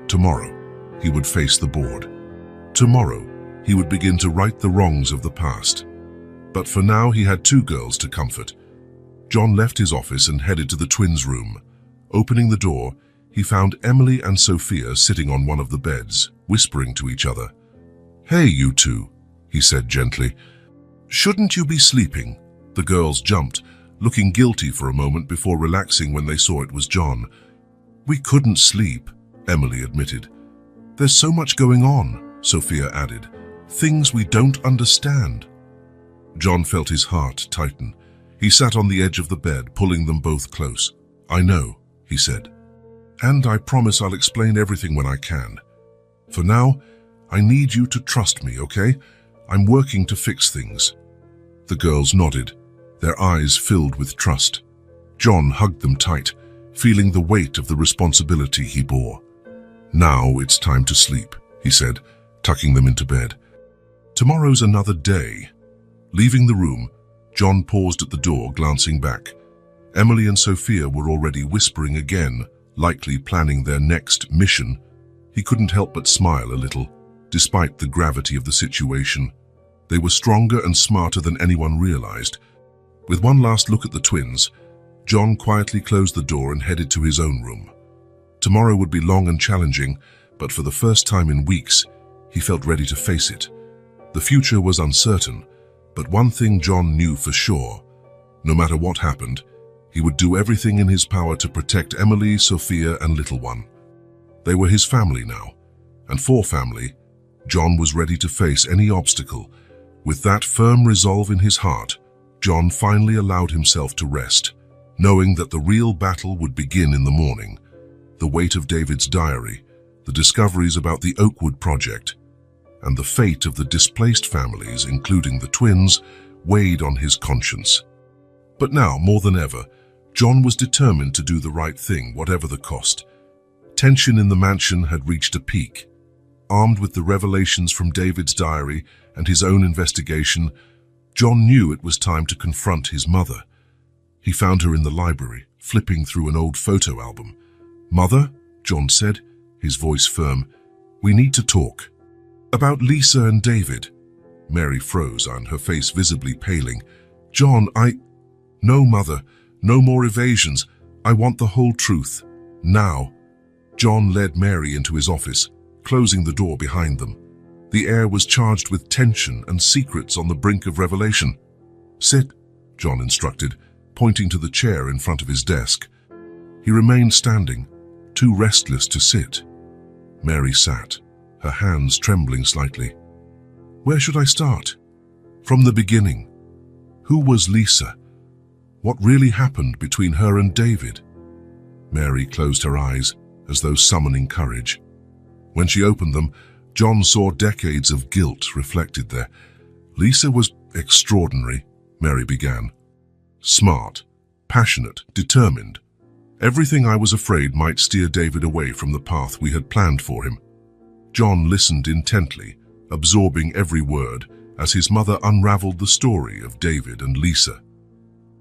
Tomorrow, he would face the board. Tomorrow, he would begin to right the wrongs of the past. But for now, he had two girls to comfort. John left his office and headed to the twins' room. Opening the door, he found Emily and Sophia sitting on one of the beds, whispering to each other. "Hey, you two," he said gently. "Shouldn't you be sleeping?" The girls jumped, looking guilty for a moment before relaxing when they saw it was John. "We couldn't sleep," Emily admitted. There's so much going on, Sophia added. Things we don't understand. John felt his heart tighten. He sat on the edge of the bed, pulling them both close. I know, he said. And I promise I'll explain everything when I can. For now, I need you to trust me, okay? I'm working to fix things. The girls nodded, their eyes filled with trust. John hugged them tight, feeling the weight of the responsibility he bore. Now it's time to sleep, he said, tucking them into bed. Tomorrow's another day. Leaving the room, John paused at the door, glancing back. Emily and Sophia were already whispering again, likely planning their next mission. He couldn't help but smile a little, despite the gravity of the situation. They were stronger and smarter than anyone realized. With one last look at the twins, John quietly closed the door and headed to his own room. Tomorrow would be long and challenging, but for the first time in weeks, he felt ready to face it. The future was uncertain, but one thing John knew for sure. No matter what happened, he would do everything in his power to protect Emily, Sophia, and little one. They were his family now, and for family, John was ready to face any obstacle. With that firm resolve in his heart, John finally allowed himself to rest, knowing that the real battle would begin in the morning. The weight of David's diary, the discoveries about the Oakwood project, and the fate of the displaced families, including the twins, weighed on his conscience. But now, more than ever, John was determined to do the right thing, whatever the cost. Tension in the mansion had reached a peak. Armed with the revelations from David's diary and his own investigation, John knew it was time to confront his mother. He found her in the library, flipping through an old photo album. "Mother," John said, his voice firm, "we need to talk." "About Lisa and David." Mary froze on, her face visibly paling. "John, No, Mother, no more evasions. I want the whole truth. Now." John led Mary into his office, closing the door behind them. The air was charged with tension and secrets on the brink of revelation. "Sit," John instructed, pointing to the chair in front of his desk. He remained standing, too restless to sit. Mary sat, her hands trembling slightly. "Where should I start?" "From the beginning. Who was Lisa? What really happened between her and David?" Mary closed her eyes, as though summoning courage. When she opened them, John saw decades of guilt reflected there. "Lisa was extraordinary," Mary began. "Smart, passionate, determined. Everything I was afraid might steer David away from the path we had planned for him." John listened intently, absorbing every word, as his mother unraveled the story of David and Lisa.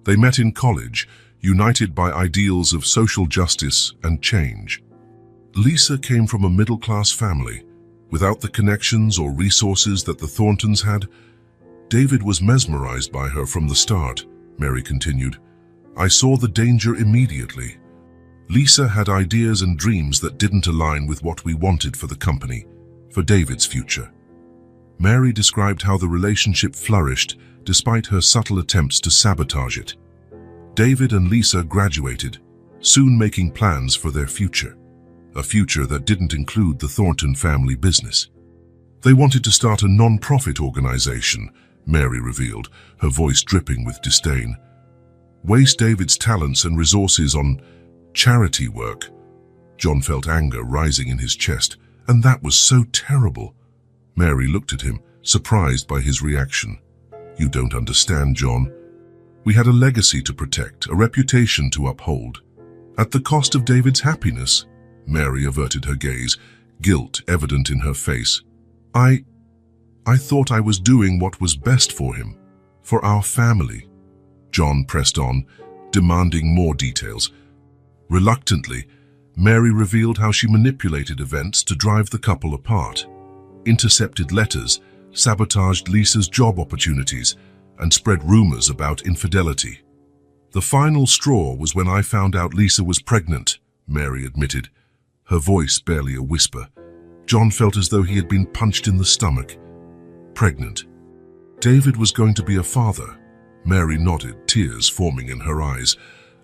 They met in college, united by ideals of social justice and change. Lisa came from a middle-class family, without the connections or resources that the Thorntons had. David was mesmerized by her from the start, Mary continued. "I saw the danger immediately. Lisa had ideas and dreams that didn't align with what we wanted for the company, for David's future." Mary described how the relationship flourished despite her subtle attempts to sabotage it. David and Lisa graduated, soon making plans for their future, a future that didn't include the Thornton family business. They wanted to start a non-profit organization, Mary revealed, her voice dripping with disdain. "Waste David's talents and resources on charity work." John felt anger rising in his chest, and that was so terrible. Mary looked at him, surprised by his reaction. "You don't understand, John. We had a legacy to protect, a reputation to uphold. At the cost of David's happiness." Mary averted her gaze, guilt evident in her face. I thought I was doing what was best for him, for our family." John pressed on, demanding more details. Reluctantly, Mary revealed how she manipulated events to drive the couple apart, intercepted letters, sabotaged Lisa's job opportunities, and spread rumors about infidelity. "The final straw was when I found out Lisa was pregnant," Mary admitted, her voice barely a whisper. John felt as though he had been punched in the stomach. "Pregnant. David was going to be a father." Mary nodded, tears forming in her eyes.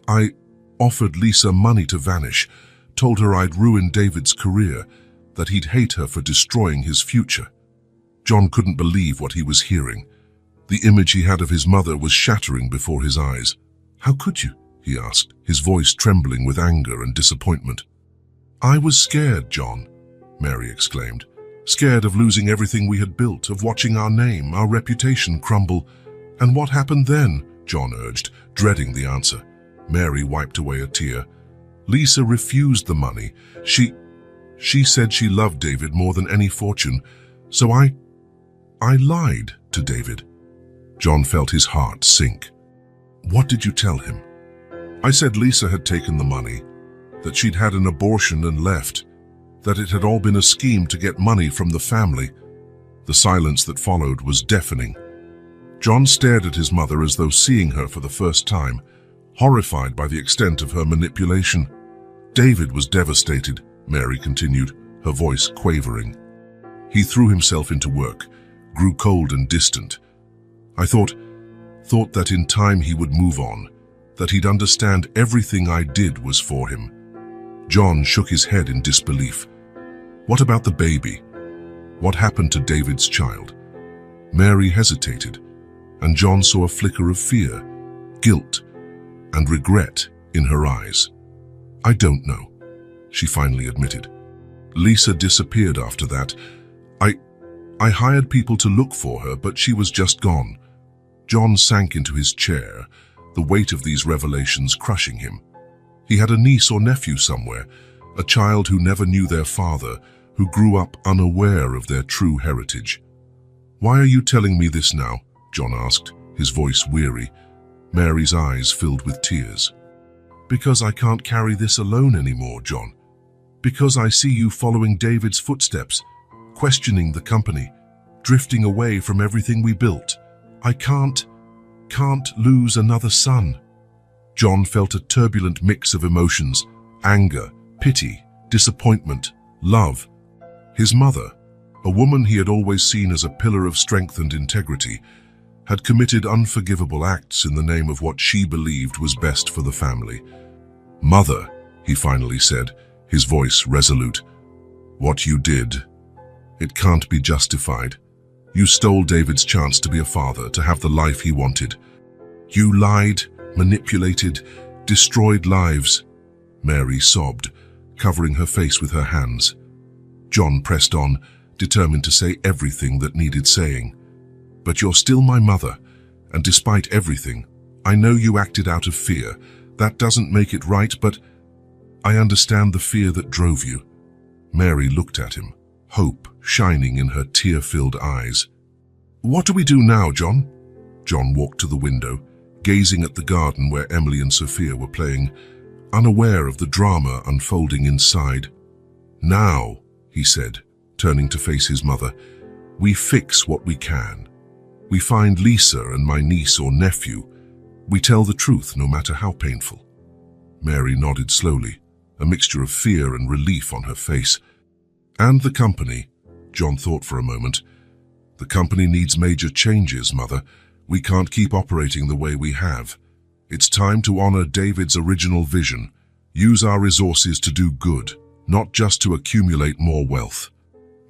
"I offered Lisa money to vanish, told her I'd ruined David's career, that he'd hate her for destroying his future. John couldn't believe what he was hearing. The image he had of his mother was shattering before his eyes. "How could you?" he asked, his voice trembling with anger and disappointment. "I was scared, John," Mary exclaimed. "Scared of losing everything we had built, of watching our name, our reputation crumble." "And what happened then?" John urged, dreading the answer. Mary wiped away a tear. "Lisa refused the money. She said she loved David more than any fortune. So I lied to David." John felt his heart sink. "What did you tell him?" "I said Lisa had taken the money, that she'd had an abortion and left, that it had all been a scheme to get money from the family." The silence that followed was deafening. John stared at his mother as though seeing her for the first time, horrified by the extent of her manipulation. "David was devastated," Mary continued, her voice quavering. "He threw himself into work, grew cold and distant. I thought that in time he would move on, that he'd understand everything I did was for him." John shook his head in disbelief. "What about the baby? What happened to David's child?" Mary hesitated, and John saw a flicker of fear, guilt, and regret in her eyes. "I don't know," she finally admitted. "Lisa disappeared after that. I hired people to look for her, but she was just gone." John sank into his chair, the weight of these revelations crushing him. He had a niece or nephew somewhere, a child who never knew their father, who grew up unaware of their true heritage. "Why are you telling me this now?" John asked, his voice weary. Mary's eyes filled with tears. "Because I can't carry this alone anymore, John. Because I see you following David's footsteps, questioning the company, drifting away from everything we built. I can't lose another son." John felt a turbulent mix of emotions: anger, pity, disappointment, love. His mother, a woman he had always seen as a pillar of strength and integrity, had committed unforgivable acts in the name of what she believed was best for the family. "Mother," he finally said, his voice resolute, "what you did, it can't be justified. You stole David's chance to be a father, to have the life he wanted. You lied, manipulated, destroyed lives." Mary sobbed, covering her face with her hands. John pressed on, determined to say everything that needed saying. "But you're still my mother, and despite everything, I know you acted out of fear. That doesn't make it right, but I understand the fear that drove you." Mary looked at him, hope shining in her tear-filled eyes. "What do we do now, John?" John walked to the window, gazing at the garden where Emily and Sophia were playing, unaware of the drama unfolding inside. "Now," he said, turning to face his mother, "we fix what we can. We find Lisa and my niece or nephew. We tell the truth, no matter how painful." Mary nodded slowly, a mixture of fear and relief on her face. "And the company," John thought for a moment. "The company needs major changes, Mother. We can't keep operating the way we have. It's time to honor David's original vision, use our resources to do good, not just to accumulate more wealth."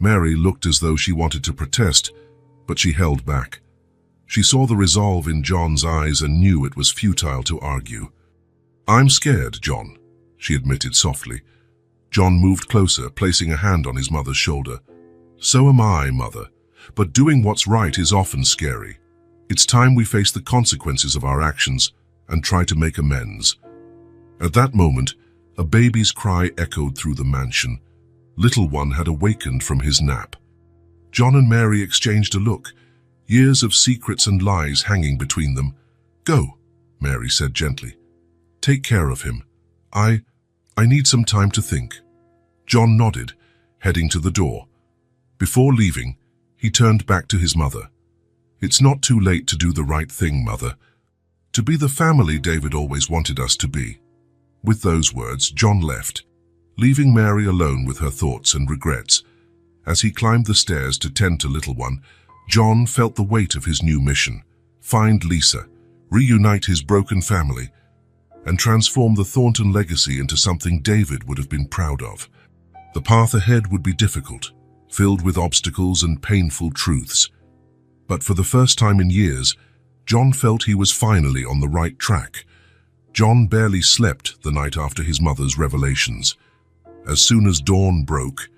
Mary looked as though she wanted to protest, but she held back. She saw the resolve in John's eyes and knew it was futile to argue. "I'm scared, John," she admitted softly. John moved closer, placing a hand on his mother's shoulder. "So am I, Mother, but doing what's right is often scary. It's time we face the consequences of our actions and try to make amends." At that moment, a baby's cry echoed through the mansion. Little one had awakened from his nap. John and Mary exchanged a look, years of secrets and lies hanging between them. "Go," Mary said gently. "Take care of him. I need some time to think." John nodded, heading to the door. Before leaving, he turned back to his mother. "It's not too late to do the right thing, Mother. To be the family David always wanted us to be." With those words, John left, leaving Mary alone with her thoughts and regrets. As he climbed the stairs to tend to little one, John felt the weight of his new mission: find Lisa, reunite his broken family, and transform the Thornton legacy into something David would have been proud of. The path ahead would be difficult, filled with obstacles and painful truths. But for the first time in years, John felt he was finally on the right track. John barely slept the night after his mother's revelations. As soon as dawn broke,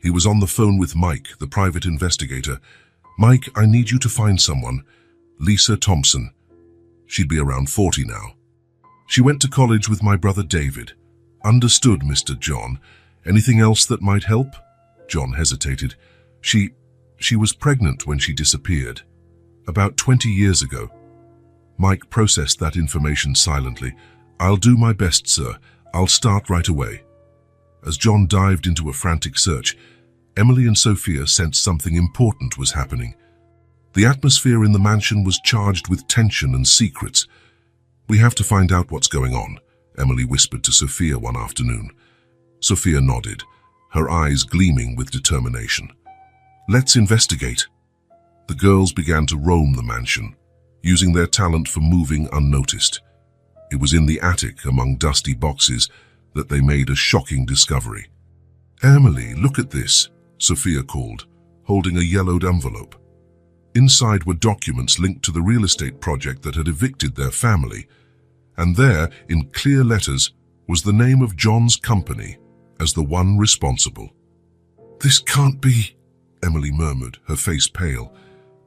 he was on the phone with Mike, the private investigator. "Mike, I need you to find someone. Lisa Thompson. She'd be around 40 now. She went to college with my brother David." "Understood, Mr. John. Anything else that might help?" John hesitated. She was pregnant when she disappeared. About 20 years ago." Mike processed that information silently. "I'll do my best, sir. I'll start right away." As John dived into a frantic search, Emily and Sophia sensed something important was happening. The atmosphere in the mansion was charged with tension and secrets. "We have to find out what's going on," Emily whispered to Sophia one afternoon. Sophia nodded, her eyes gleaming with determination. "Let's investigate." The girls began to roam the mansion, using their talent for moving unnoticed. It was in the attic, among dusty boxes, that they made a shocking discovery. "Emily, look at this," Sophia called, holding a yellowed envelope. Inside were documents linked to the real estate project that had evicted their family, and there, in clear letters, was the name of John's company as the one responsible. "This can't be," Emily murmured, her face pale.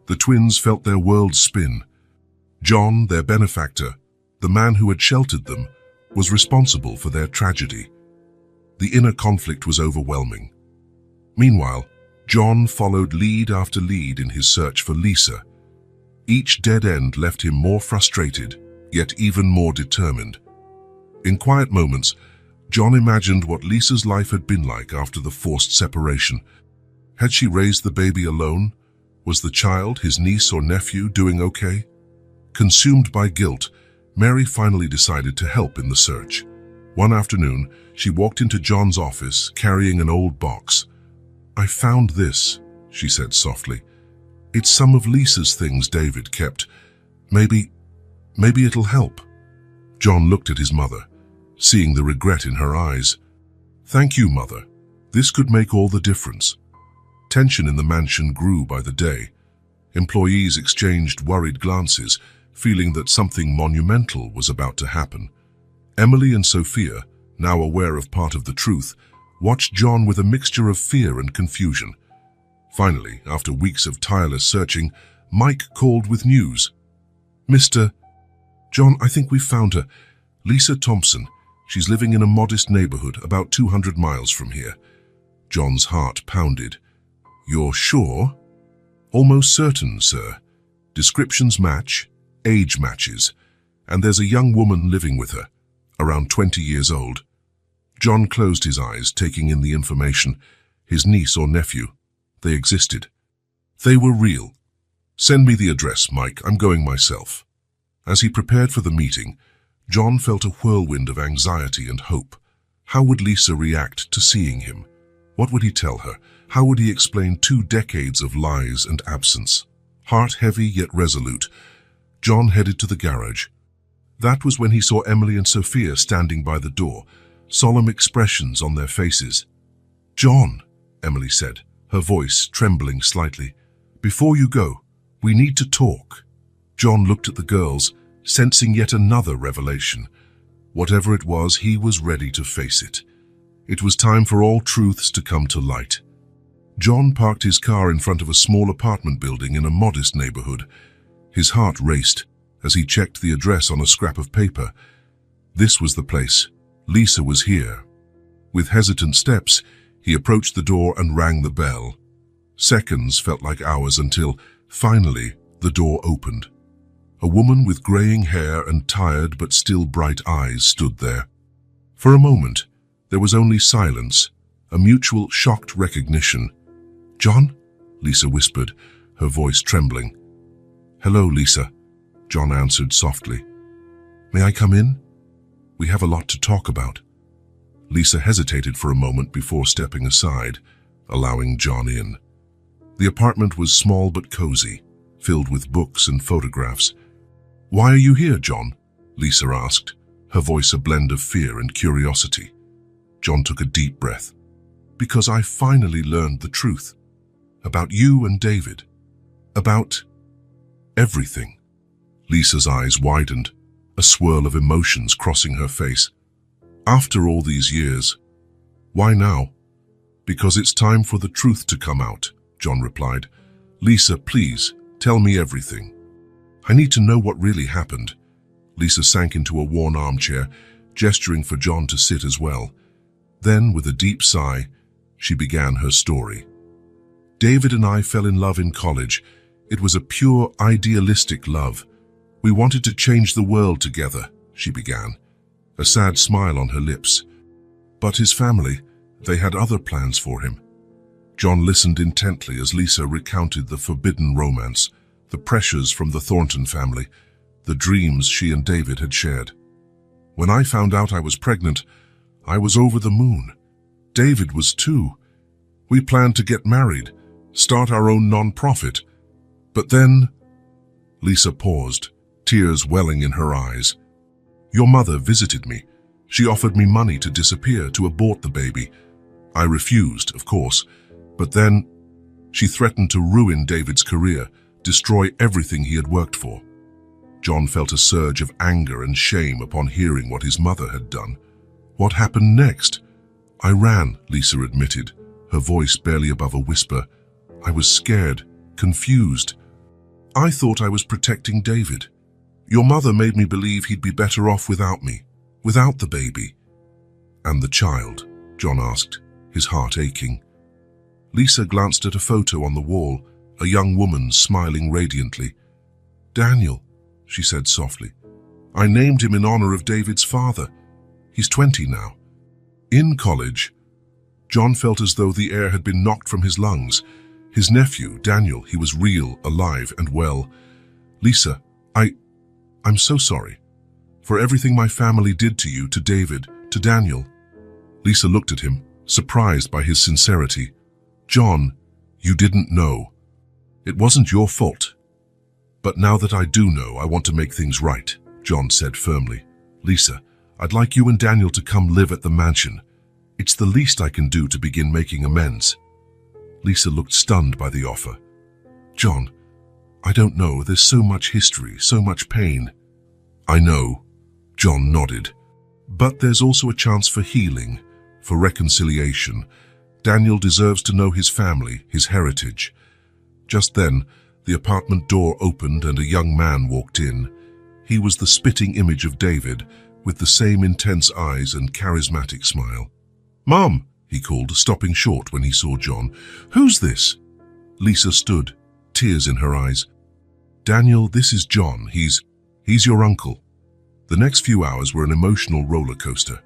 The twins felt their world spin. John, their benefactor, the man who had sheltered them, was responsible for their tragedy. The inner conflict was overwhelming. Meanwhile, John followed lead after lead in his search for Lisa. Each dead end left him more frustrated, yet even more determined. In quiet moments, John imagined what Lisa's life had been like after the forced separation. Had she raised the baby alone? Was the child, his niece or nephew, doing okay? Consumed by guilt, Mary finally decided to help in the search. One afternoon, she walked into John's office carrying an old box. "I found this," she said softly. "It's some of Lisa's things David kept. Maybe it'll help." John looked at his mother, seeing the regret in her eyes. "Thank you, Mother. This could make all the difference." Tension in the mansion grew by the day. Employees exchanged worried glances, feeling that something monumental was about to happen. Emily and Sophia, now aware of part of the truth, watched John with a mixture of fear and confusion. Finally, after weeks of tireless searching, Mike called with news. "Mr. John, I think we've found her. Lisa Thompson. She's living in a modest neighborhood about 200 miles from here." John's heart pounded. "You're sure?" "Almost certain, sir. Descriptions match, age matches, and there's a young woman living with her, around 20 years old." John closed his eyes, taking in the information. His niece or nephew. They existed. They were real. "Send me the address, Mike. I'm going myself." As he prepared for the meeting, John felt a whirlwind of anxiety and hope. How would Lisa react to seeing him? What would he tell her? How would he explain 2 decades of lies and absence? Heart heavy yet resolute, John headed to the garage. That was when he saw Emily and Sophia standing by the door, solemn expressions on their faces. "John," Emily said, her voice trembling slightly, "before you go, we need to talk." John looked at the girls, sensing yet another revelation. Whatever it was, he was ready to face it. It was time for all truths to come to light. John parked his car in front of a small apartment building in a modest neighborhood. His heart raced as he checked the address on a scrap of paper. This was the place. Lisa was here. With hesitant steps, he approached the door and rang the bell. Seconds felt like hours until, finally, the door opened. A woman with graying hair and tired but still bright eyes stood there. For a moment, there was only silence, a mutual shocked recognition. "John?" Lisa whispered, her voice trembling. "Hello, Lisa," John answered softly. "May I come in? We have a lot to talk about." Lisa hesitated for a moment before stepping aside, allowing John in. The apartment was small but cozy, filled with books and photographs. "Why are you here, John?" Lisa asked, her voice a blend of fear and curiosity. John took a deep breath. Because I finally learned the truth. About you and David. About everything. Lisa's eyes widened, a swirl of emotions crossing her face. After all these years. Why now? Because it's time for the truth to come out, John replied. Lisa, please, tell me everything. I need to know what really happened. Lisa sank into a worn armchair, gesturing for John to sit as well. Then, with a deep sigh, she began her story. David and I fell in love in college. It was a pure, idealistic love. We wanted to change the world together, she began, a sad smile on her lips. But his family, they had other plans for him. John listened intently as Lisa recounted the forbidden romance, the pressures from the Thornton family, the dreams she and David had shared. When I found out I was pregnant, I was over the moon. David was too. We planned to get married, start our own non-profit. But then, Lisa paused, tears welling in her eyes. Your mother visited me. She offered me money to disappear, to abort the baby. I refused, of course, but then she threatened to ruin David's career, destroy everything he had worked for. John felt a surge of anger and shame upon hearing what his mother had done. What happened next? I ran, Lisa admitted, her voice barely above a whisper. I was scared, confused. I thought I was protecting David. Your mother made me believe he'd be better off without me, without the baby. And the child? John asked, his heart aching. Lisa glanced at a photo on the wall, a young woman smiling radiantly. Daniel, she said softly. I named him in honor of David's father. He's 20 now. In college, John felt as though the air had been knocked from his lungs. His nephew, Daniel, he was real, alive, and well. Lisa, I'm so sorry. For everything my family did to you, to David, to Daniel. Lisa looked at him, surprised by his sincerity. John, you didn't know. It wasn't your fault. But now that I do know, I want to make things right, John said firmly. Lisa, I'd like you and Daniel to come live at the mansion. It's the least I can do to begin making amends. Lisa looked stunned by the offer. John, I don't know, there's so much history, so much pain. I know, John nodded. But there's also a chance for healing, for reconciliation. Daniel deserves to know his family, his heritage. Just then, the apartment door opened and a young man walked in. He was the spitting image of David, with the same intense eyes and charismatic smile. Mom, he called, stopping short when he saw John. Who's this? Lisa stood, tears in her eyes. Daniel, this is John. He's your uncle. The next few hours were an emotional roller coaster.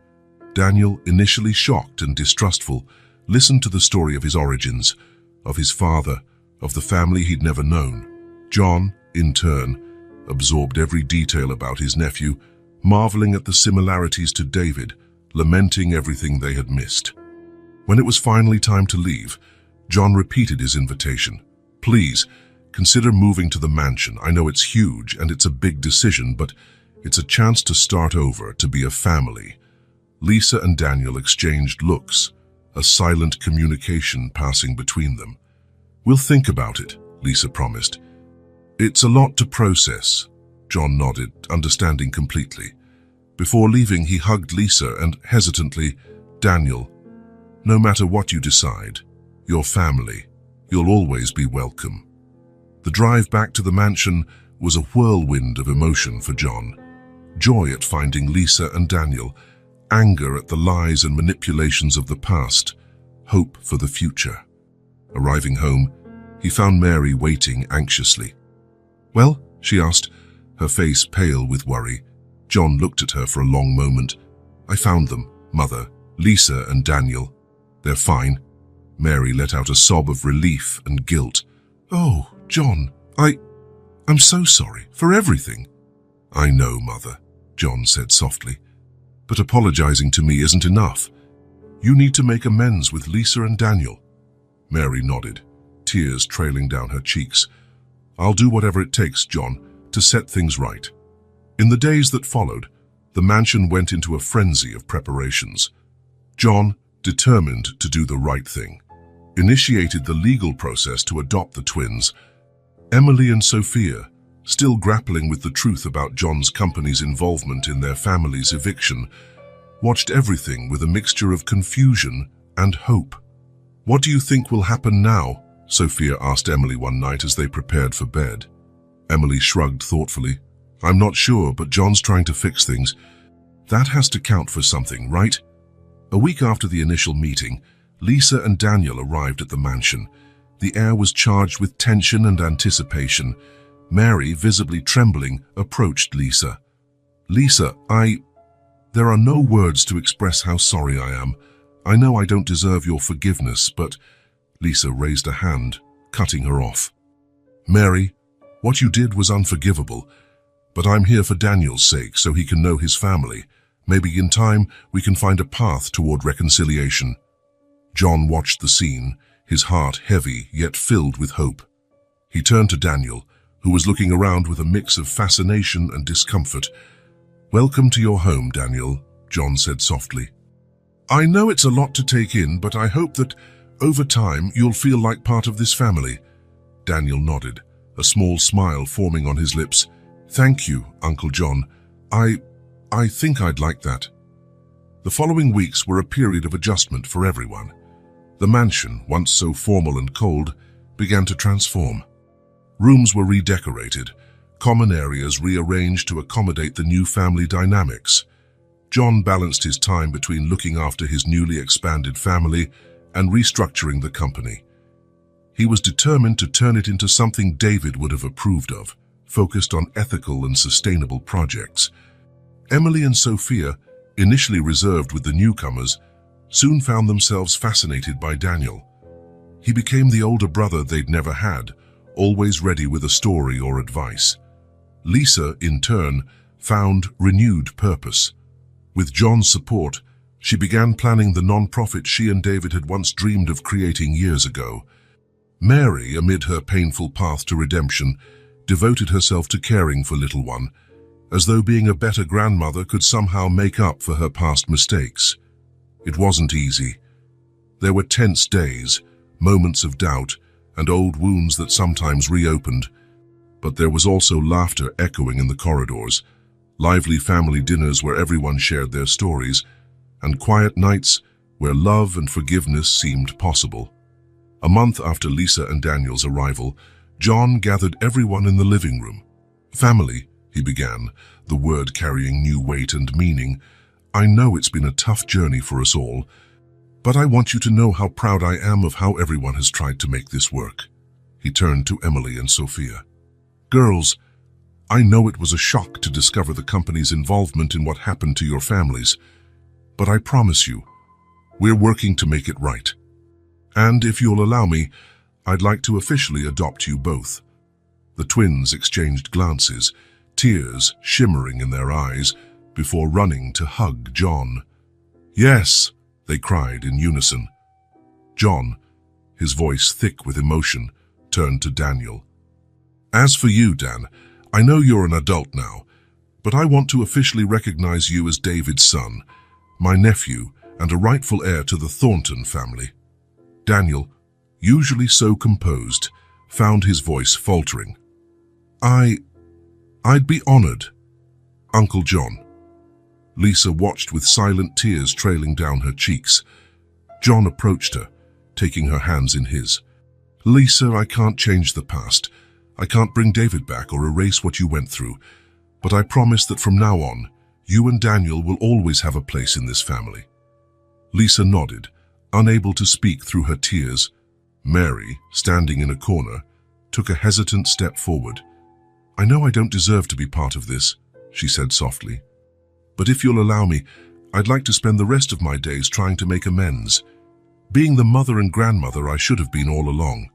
Daniel, initially shocked and distrustful, listened to the story of his origins, of his father, of the family he'd never known. John, in turn, absorbed every detail about his nephew, marveling at the similarities to David, lamenting everything they had missed. When it was finally time to leave, John repeated his invitation. Please, consider moving to the mansion. I know it's huge and it's a big decision, but it's a chance to start over, to be a family. Lisa and Daniel exchanged looks, a silent communication passing between them. We'll think about it, Lisa promised. It's a lot to process, John nodded, understanding completely. Before leaving, he hugged Lisa and, hesitantly, Daniel, no matter what you decide, your family, you'll always be welcome. The drive back to the mansion was a whirlwind of emotion for John. Joy at finding Lisa and Daniel, anger at the lies and manipulations of the past, hope for the future. Arriving home, he found Mary waiting anxiously. Well, she asked, her face pale with worry. John looked at her for a long moment. I found them, Mother, Lisa and Daniel. They're fine. Mary let out a sob of relief and guilt. Oh, John, I'm so sorry for everything. I know, Mother, John said softly. But apologizing to me isn't enough. You need to make amends with Lisa and Daniel. Mary nodded, tears trailing down her cheeks. I'll do whatever it takes, John, to set things right. In the days that followed, the mansion went into a frenzy of preparations. John, determined to do the right thing, initiated the legal process to adopt the twins. Emily and Sophia, still grappling with the truth about John's company's involvement in their family's eviction, watched everything with a mixture of confusion and hope. "What do you think will happen now?" Sophia asked Emily one night as they prepared for bed. Emily shrugged thoughtfully. "I'm not sure, but John's trying to fix things. That has to count for something, right?" A week after the initial meeting, Lisa and Daniel arrived at the mansion. The air was charged with tension and anticipation. Mary, visibly trembling, approached Lisa. "Lisa, there are no words to express how sorry I am. I know I don't deserve your forgiveness, but—" Lisa raised a hand, cutting her off. "Mary, what you did was unforgivable, but I'm here for Daniel's sake so he can know his family. Maybe in time we can find a path toward reconciliation." John watched the scene, his heart heavy yet filled with hope. He turned to Daniel, who was looking around with a mix of fascination and discomfort. "Welcome to your home, Daniel," John said softly. "I know it's a lot to take in, but I hope that, over time, you'll feel like part of this family." Daniel nodded, a small smile forming on his lips. "Thank you, Uncle John. I think I'd like that." The following weeks were a period of adjustment for everyone. The mansion, once so formal and cold, began to transform. Rooms were redecorated, common areas rearranged to accommodate the new family dynamics. John balanced his time between looking after his newly expanded family and restructuring the company. He was determined to turn it into something David would have approved of, focused on ethical and sustainable projects. Emily and Sophia, initially reserved with the newcomers, soon found themselves fascinated by Daniel. He became the older brother they'd never had, always ready with a story or advice. Lisa, in turn, found renewed purpose. With John's support, she began planning the non-profit she and David had once dreamed of creating years ago. Mary, amid her painful path to redemption, devoted herself to caring for little one, as though being a better grandmother could somehow make up for her past mistakes. It wasn't easy. There were tense days, moments of doubt, and old wounds that sometimes reopened. But there was also laughter echoing in the corridors, lively family dinners where everyone shared their stories, and quiet nights where love and forgiveness seemed possible. A month after Lisa and Daniel's arrival, John gathered everyone in the living room. "Family," he began, the word carrying new weight and meaning. "I know it's been a tough journey for us all, but I want you to know how proud I am of how everyone has tried to make this work." He turned to Emily and Sophia. "Girls, I know it was a shock to discover the company's involvement in what happened to your families, but I promise you, we're working to make it right. And if you'll allow me, I'd like to officially adopt you both." The twins exchanged glances, tears shimmering in their eyes, before running to hug John. "Yes," they cried in unison. John, his voice thick with emotion, turned to Daniel. "As for you, Dan, I know you're an adult now, but I want to officially recognize you as David's son, my nephew, and a rightful heir to the Thornton family." Daniel, usually so composed, found his voice faltering. I'd be honored, Uncle John." Lisa watched with silent tears trailing down her cheeks. John approached her, taking her hands in his. "Lisa, I can't change the past. I can't bring David back or erase what you went through, but I promise that from now on, you and Daniel will always have a place in this family." Lisa nodded, unable to speak through her tears. Mary, standing in a corner, took a hesitant step forward. "I know I don't deserve to be part of this," she said softly. "But if you'll allow me, I'd like to spend the rest of my days trying to make amends, being the mother and grandmother I should have been all along."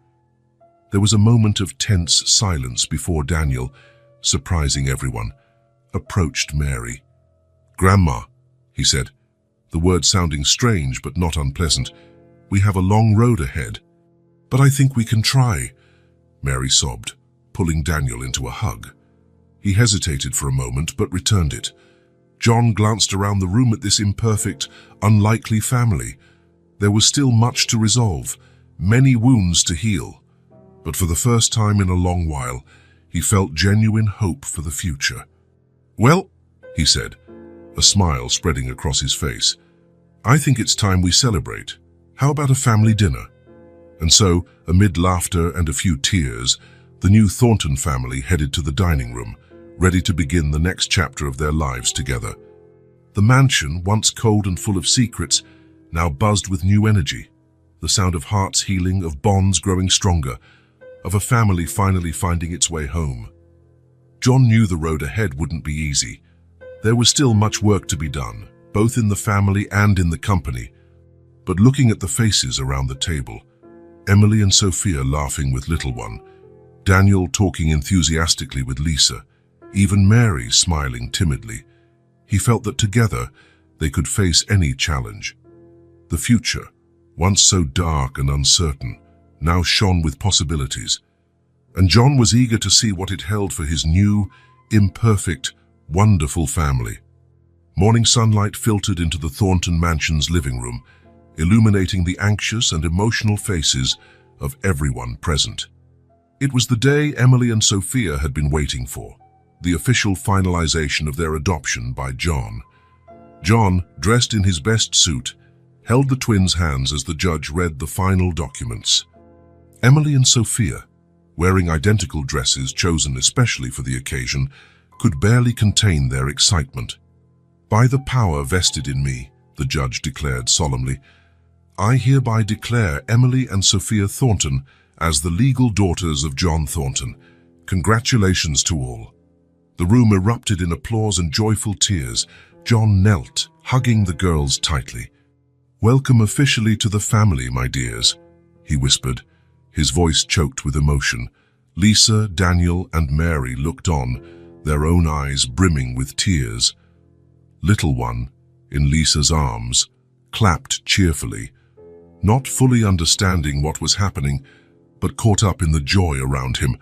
There was a moment of tense silence before Daniel, surprising everyone, approached Mary. "Grandma," he said, the word sounding strange but not unpleasant, "we have a long road ahead." "But I think we can try," Mary sobbed, pulling Daniel into a hug. He hesitated for a moment but returned it. John glanced around the room at this imperfect, unlikely family. There was still much to resolve, many wounds to heal. But for the first time in a long while, he felt genuine hope for the future. "Well," he said, a smile spreading across his face, "I think it's time we celebrate. How about a family dinner?" And so, amid laughter and a few tears, the new Thornton family headed to the dining room, ready to begin the next chapter of their lives together. The mansion, once cold and full of secrets, now buzzed with new energy, the sound of hearts healing, of bonds growing stronger, of a family finally finding its way home. John knew the road ahead wouldn't be easy. There was still much work to be done, both in the family and in the company. But looking at the faces around the table, Emily and Sophia laughing with little one, Daniel talking enthusiastically with Lisa, even Mary smiling timidly, he felt that together they could face any challenge. The future, once so dark and uncertain, now shone with possibilities, and John was eager to see what it held for his new, imperfect, wonderful family. Morning sunlight filtered into the Thornton mansion's living room, illuminating the anxious and emotional faces of everyone present. It was the day Emily and Sophia had been waiting for, the official finalization of their adoption by John. John, dressed in his best suit, held the twins' hands as the judge read the final documents. Emily and Sophia, wearing identical dresses chosen especially for the occasion, could barely contain their excitement. "By the power vested in me," the judge declared solemnly, "I hereby declare Emily and Sophia Thornton as the legal daughters of John Thornton. Congratulations to all." The room erupted in applause and joyful tears. John knelt, hugging the girls tightly. "Welcome officially to the family, my dears," he whispered, his voice choked with emotion. Lisa, Daniel, and Mary looked on, their own eyes brimming with tears. Little one, in Lisa's arms, clapped cheerfully, not fully understanding what was happening, but caught up in the joy around him.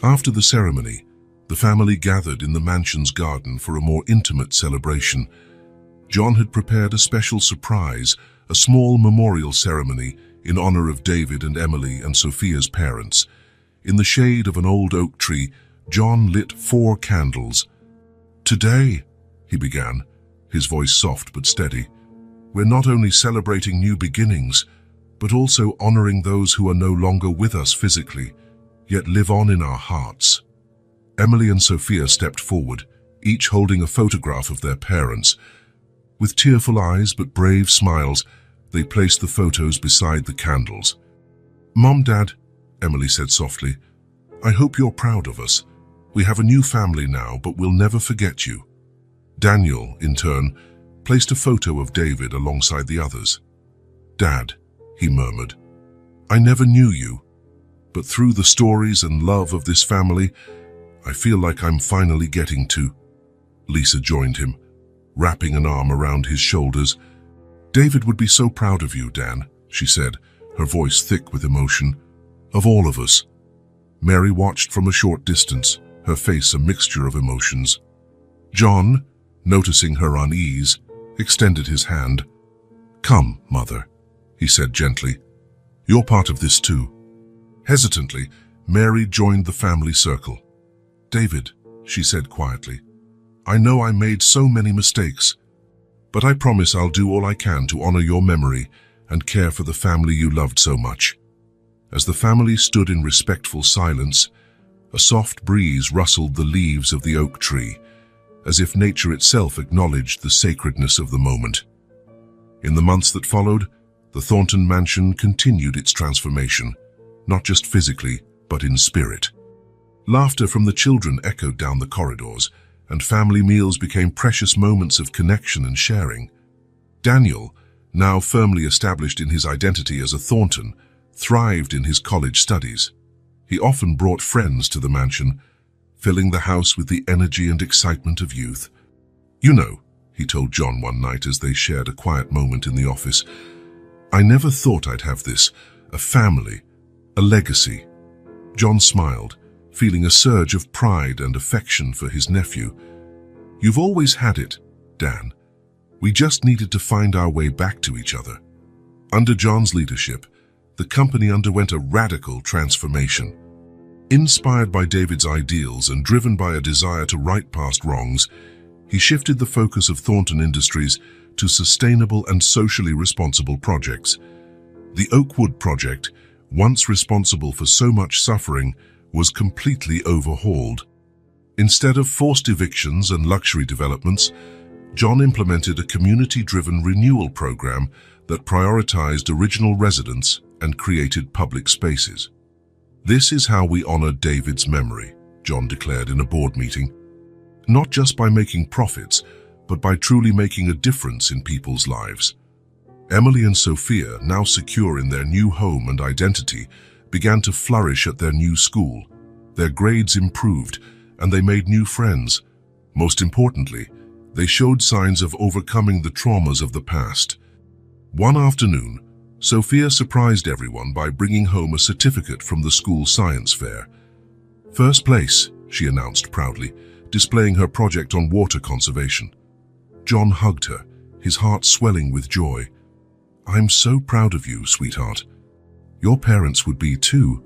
After the ceremony, the family gathered in the mansion's garden for a more intimate celebration. John had prepared a special surprise, a small memorial ceremony in honor of David and Emily and Sophia's parents. In the shade of an old oak tree, John lit 4 candles. "Today," he began, his voice soft but steady, "we're not only celebrating new beginnings, but also honoring those who are no longer with us physically, yet live on in our hearts." Emily and Sophia stepped forward, each holding a photograph of their parents. With tearful eyes but brave smiles, they placed the photos beside the candles. "Mom, Dad," Emily said softly, "I hope you're proud of us. We have a new family now, but we'll never forget you." Daniel, in turn, placed a photo of David alongside the others. "Dad," he murmured, "I never knew you, but through the stories and love of this family, I feel like I'm finally getting to." Lisa joined him, wrapping an arm around his shoulders. "David would be so proud of you, Dan," she said, her voice thick with emotion. "Of all of us." Mary watched from a short distance, her face a mixture of emotions. John, noticing her unease, extended his hand. "Come, Mother," he said gently. "You're part of this too." Hesitantly, Mary joined the family circle. "David," she said quietly, "I know I made so many mistakes, but I promise I'll do all I can to honor your memory and care for the family you loved so much." As the family stood in respectful silence, a soft breeze rustled the leaves of the oak tree, as if nature itself acknowledged the sacredness of the moment. In the months that followed, the Thornton mansion continued its transformation, not just physically, but in spirit. Laughter from the children echoed down the corridors, and family meals became precious moments of connection and sharing. Daniel, now firmly established in his identity as a Thornton, thrived in his college studies. He often brought friends to the mansion, filling the house with the energy and excitement of youth. "You know," he told John one night as they shared a quiet moment in the office, "I never thought I'd have this, a family, a legacy." John smiled, feeling a surge of pride and affection for his nephew. "You've always had it," Dan. We just needed to find our way back to each other. Under John's leadership, the company underwent a radical transformation. Inspired by David's ideals and driven by a desire to right past wrongs, he shifted the focus of Thornton Industries to sustainable and socially responsible projects. The Oakwood project, once responsible for so much suffering, was completely overhauled. Instead of forced evictions and luxury developments, John implemented a community-driven renewal program that prioritized original residents and created public spaces. "This is how we honor David's memory," John declared in a board meeting. "Not just by making profits, but by truly making a difference in people's lives." Emily and Sophia, now secure in their new home and identity, began to flourish at their new school. Their grades improved, and they made new friends. Most importantly, they showed signs of overcoming the traumas of the past. One afternoon, Sophia surprised everyone by bringing home a certificate from the school science fair. "First place," she announced proudly, displaying her project on water conservation. John hugged her, his heart swelling with joy. "I'm so proud of you, sweetheart." "Your parents would be too."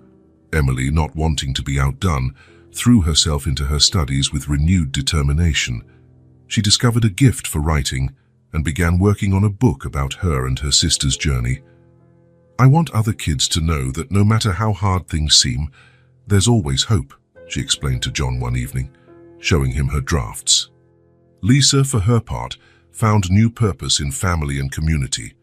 Emily, not wanting to be outdone, threw herself into her studies with renewed determination. She discovered a gift for writing and began working on a book about her and her sister's journey. "I want other kids to know that no matter how hard things seem, there's always hope," she explained to John one evening, showing him her drafts. Lisa, for her part, found new purpose in family and community.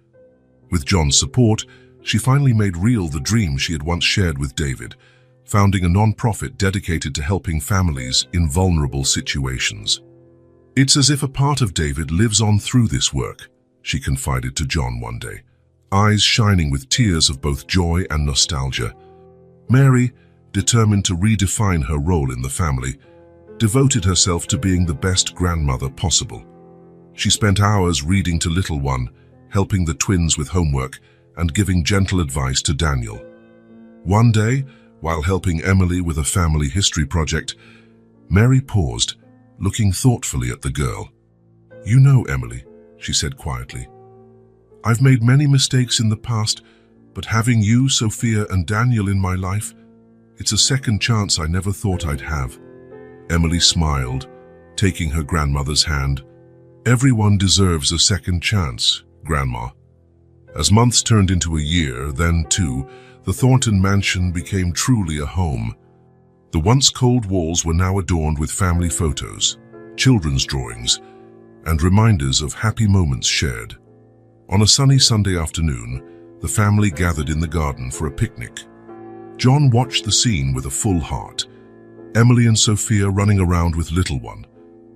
With John's support, she finally made real the dream she had once shared with David, founding a non-profit dedicated to helping families in vulnerable situations. "It's as if a part of David lives on through this work," she confided to John one day, eyes shining with tears of both joy and nostalgia. Mary, determined to redefine her role in the family, devoted herself to being the best grandmother possible. She spent hours reading to little one, helping the twins with homework, and giving gentle advice to Daniel. One day, while helping Emily with a family history project, Mary paused, looking thoughtfully at the girl. "You know, Emily," she said quietly, "I've made many mistakes in the past, but having you, Sophia, and Daniel in my life, it's a second chance I never thought I'd have." Emily smiled, taking her grandmother's hand. "Everyone deserves a second chance, Grandma." As months turned into a year, then two, the Thornton mansion became truly a home. The once cold walls were now adorned with family photos, children's drawings, and reminders of happy moments shared. On a sunny Sunday afternoon, the family gathered in the garden for a picnic. John watched the scene with a full heart. Emily and Sophia running around with little one,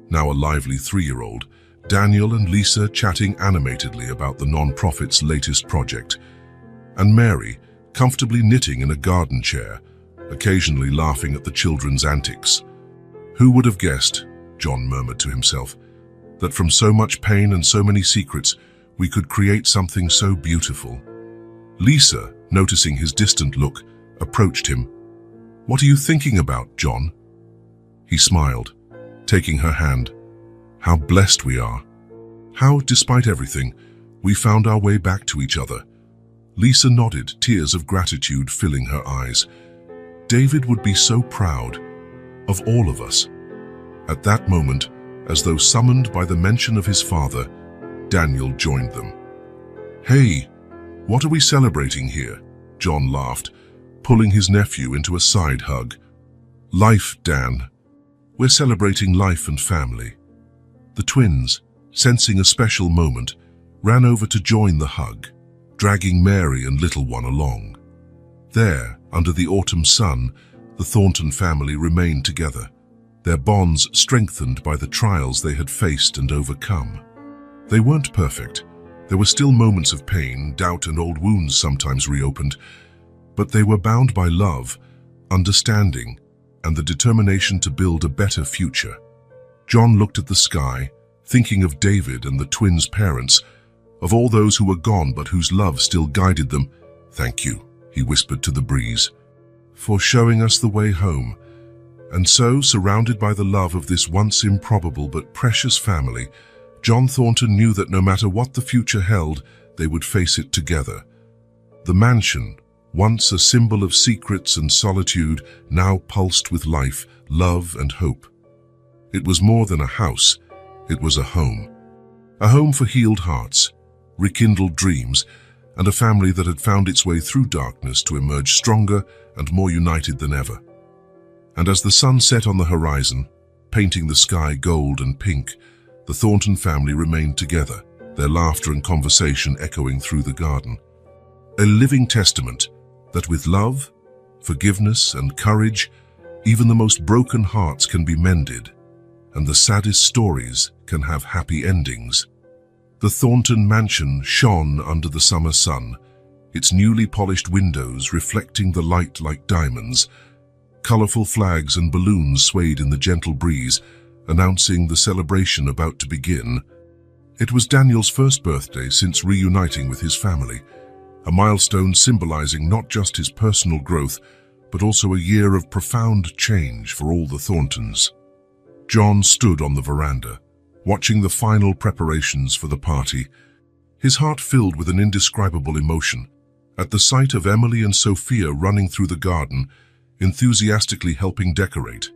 now a lively 3-year-old, Daniel and Lisa chatting animatedly about the non-profit's latest project, and Mary comfortably knitting in a garden chair, occasionally laughing at the children's antics. "Who would have guessed," John murmured to himself, "that from so much pain and so many secrets, we could create something so beautiful?" Lisa, noticing his distant look, approached him. "What are you thinking about, John?" He smiled, taking her hand. "How blessed we are. How, despite everything, we found our way back to each other." Lisa nodded, tears of gratitude filling her eyes. David would be so proud of all of us. At that moment, as though summoned by the mention of his father, Daniel joined them. "Hey, what are we celebrating here?" John laughed, pulling his nephew into a side hug. "Life, Dan. We're celebrating life and family." The twins, sensing a special moment, ran over to join the hug, dragging Mary and little one along. There, under the autumn sun, the Thornton family remained together, their bonds strengthened by the trials they had faced and overcome. They weren't perfect. There were still moments of pain, doubt, and old wounds sometimes reopened, but they were bound by love, understanding, and the determination to build a better future. John looked at the sky, thinking of David and the twins' parents, of all those who were gone but whose love still guided them. "Thank you," he whispered to the breeze, "for showing us the way home." And so, surrounded by the love of this once improbable but precious family, John Thornton knew that no matter what the future held, they would face it together. The mansion, once a symbol of secrets and solitude, now pulsed with life, love, and hope. It was more than a house, it was a home. A home for healed hearts, rekindled dreams, and a family that had found its way through darkness to emerge stronger and more united than ever. And as the sun set on the horizon, painting the sky gold and pink, the Thornton family remained together, their laughter and conversation echoing through the garden. A living testament that with love, forgiveness, and courage, even the most broken hearts can be mended, and the saddest stories can have happy endings. The Thornton mansion shone under the summer sun, its newly polished windows reflecting the light like diamonds. Colorful flags and balloons swayed in the gentle breeze, announcing the celebration about to begin. It was Daniel's first birthday since reuniting with his family, a milestone symbolizing not just his personal growth, but also a year of profound change for all the Thorntons. John stood on the veranda, watching the final preparations for the party, his heart filled with an indescribable emotion at the sight of Emily and Sophia running through the garden, enthusiastically helping decorate.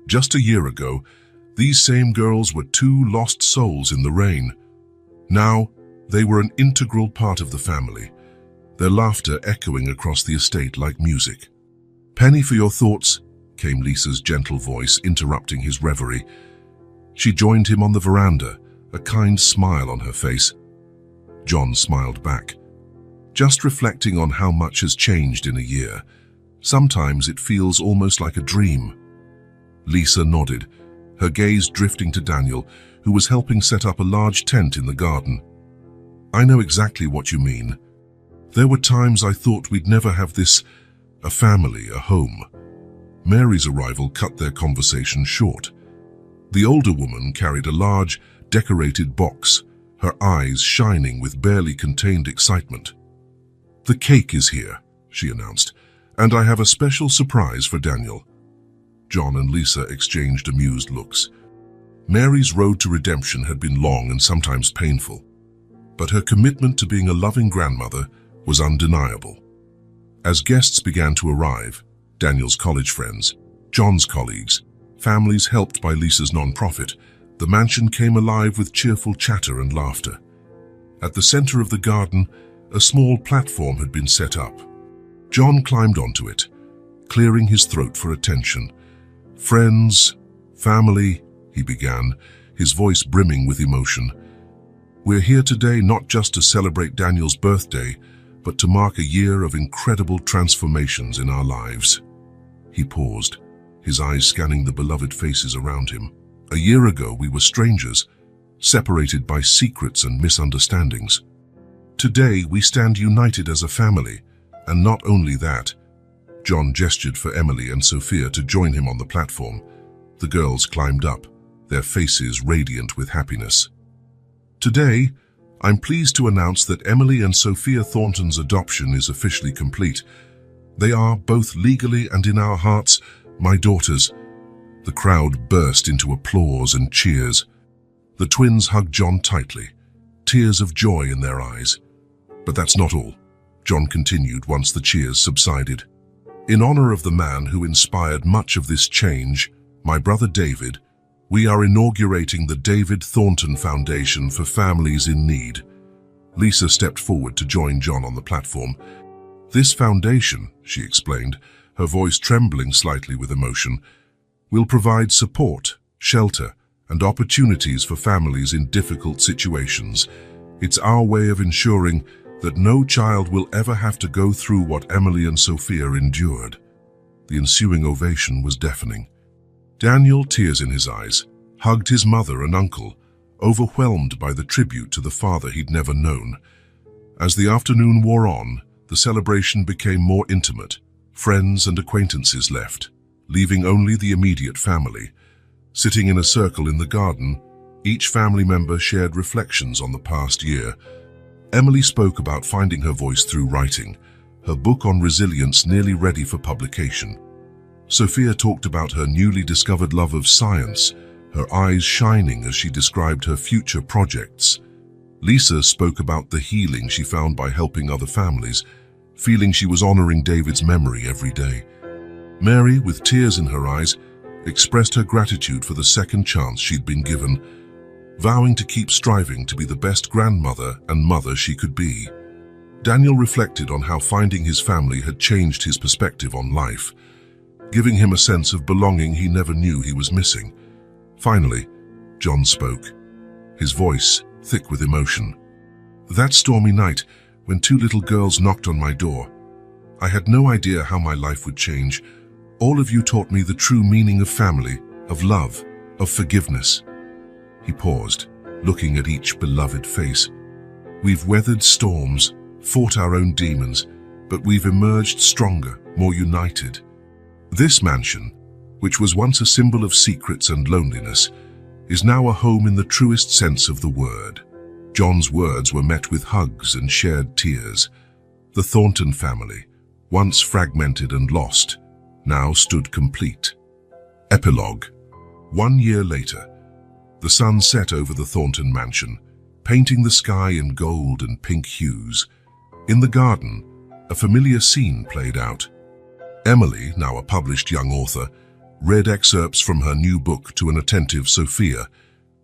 Just a year ago, these same girls were two lost souls in the rain. Now, they were an integral part of the family, their laughter echoing across the estate like music. "Penny, for your thoughts," came Lisa's gentle voice, interrupting his reverie. She joined him on the veranda, a kind smile on her face. John smiled back. "Just reflecting on how much has changed in a year. Sometimes it feels almost like a dream." Lisa nodded, her gaze drifting to Daniel, who was helping set up a large tent in the garden. "I know exactly what you mean. There were times I thought we'd never have this, a family, a home." Mary's arrival cut their conversation short. The older woman carried a large, decorated box, her eyes shining with barely contained excitement. "The cake is here," she announced, "and I have a special surprise for Daniel." John and Lisa exchanged amused looks. Mary's road to redemption had been long and sometimes painful, but her commitment to being a loving grandmother was undeniable. As guests began to arrive, Daniel's college friends, John's colleagues, families helped by Lisa's nonprofit, the mansion came alive with cheerful chatter and laughter. At the center of the garden, a small platform had been set up. John climbed onto it, clearing his throat for attention. "Friends, family," he began, his voice brimming with emotion. "We're here today not just to celebrate Daniel's birthday, but to mark a year of incredible transformations in our lives." He paused, his eyes scanning the beloved faces around him. "A year ago, we were strangers, separated by secrets and misunderstandings. Today, we stand united as a family, and not only that." John gestured for Emily and Sophia to join him on the platform. The girls climbed up, their faces radiant with happiness. "Today, I'm pleased to announce that Emily and Sophia Thornton's adoption is officially complete. They are, both legally and in our hearts, my daughters." The crowd burst into applause and cheers. The twins hugged John tightly, tears of joy in their eyes. "But that's not all," John continued once the cheers subsided. "In honor of the man who inspired much of this change, my brother David, we are inaugurating the David Thornton Foundation for Families in Need." Lisa stepped forward to join John on the platform. "This foundation," she explained, her voice trembling slightly with emotion, "will provide support, shelter, and opportunities for families in difficult situations. It's our way of ensuring that no child will ever have to go through what Emily and Sophia endured." The ensuing ovation was deafening. Daniel, tears in his eyes, hugged his mother and uncle, overwhelmed by the tribute to the father he'd never known. As the afternoon wore on, the celebration became more intimate. Friends and acquaintances left, leaving only the immediate family. Sitting in a circle in the garden, each family member shared reflections on the past year. Emily spoke about finding her voice through writing, her book on resilience nearly ready for publication. Sophia talked about her newly discovered love of science, her eyes shining as she described her future projects. Lisa spoke about the healing she found by helping other families, feeling she was honoring David's memory every day. Mary, with tears in her eyes, expressed her gratitude for the second chance she'd been given, vowing to keep striving to be the best grandmother and mother she could be. Daniel reflected on how finding his family had changed his perspective on life, giving him a sense of belonging he never knew he was missing. Finally, John spoke, his voice thick with emotion. That stormy night, when two little girls knocked on my door, I had no idea how my life would change. All of you taught me the true meaning of family, of love, of forgiveness. He paused, looking at each beloved face. We've weathered storms, fought our own demons, but we've emerged stronger, more united. This mansion, which was once a symbol of secrets and loneliness, is now a home in the truest sense of the word. John's words were met with hugs and shared tears. The Thornton family, once fragmented and lost, now stood complete. Epilogue. 1 year later, the sun set over the Thornton mansion, painting the sky in gold and pink hues. In the garden, a familiar scene played out. Emily, now a published young author, read excerpts from her new book to an attentive Sophia,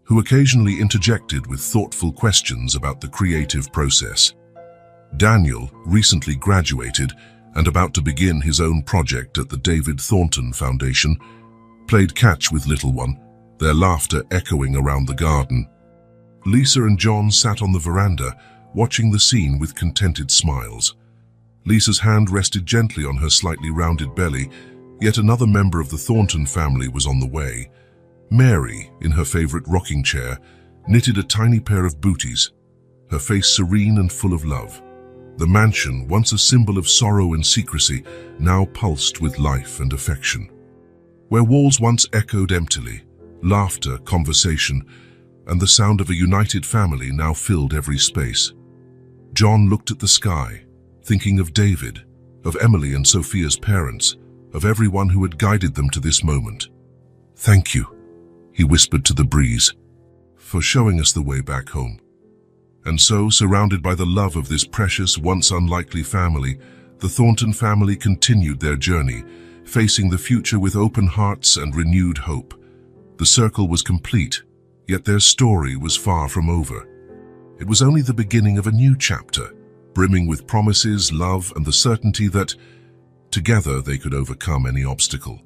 who occasionally interjected with thoughtful questions about the creative process. Daniel, recently graduated and about to begin his own project at the David Thornton Foundation, played catch with little one, their laughter echoing around the garden. Lisa and John sat on the veranda, watching the scene with contented smiles. Lisa's hand rested gently on her slightly rounded belly, yet another member of the Thornton family was on the way. Mary, in her favorite rocking chair, knitted a tiny pair of booties, her face serene and full of love. The mansion, once a symbol of sorrow and secrecy, now pulsed with life and affection. Where walls once echoed emptily, laughter, conversation, and the sound of a united family now filled every space. John looked at the sky, thinking of David, of Emily and Sophia's parents, of everyone who had guided them to this moment. "Thank you," he whispered to the breeze, "for showing us the way back home." And so, surrounded by the love of this precious, once unlikely family, the Thornton family continued their journey, facing the future with open hearts and renewed hope. The circle was complete, yet their story was far from over. It was only the beginning of a new chapter, brimming with promises, love, and the certainty that, together, they could overcome any obstacle.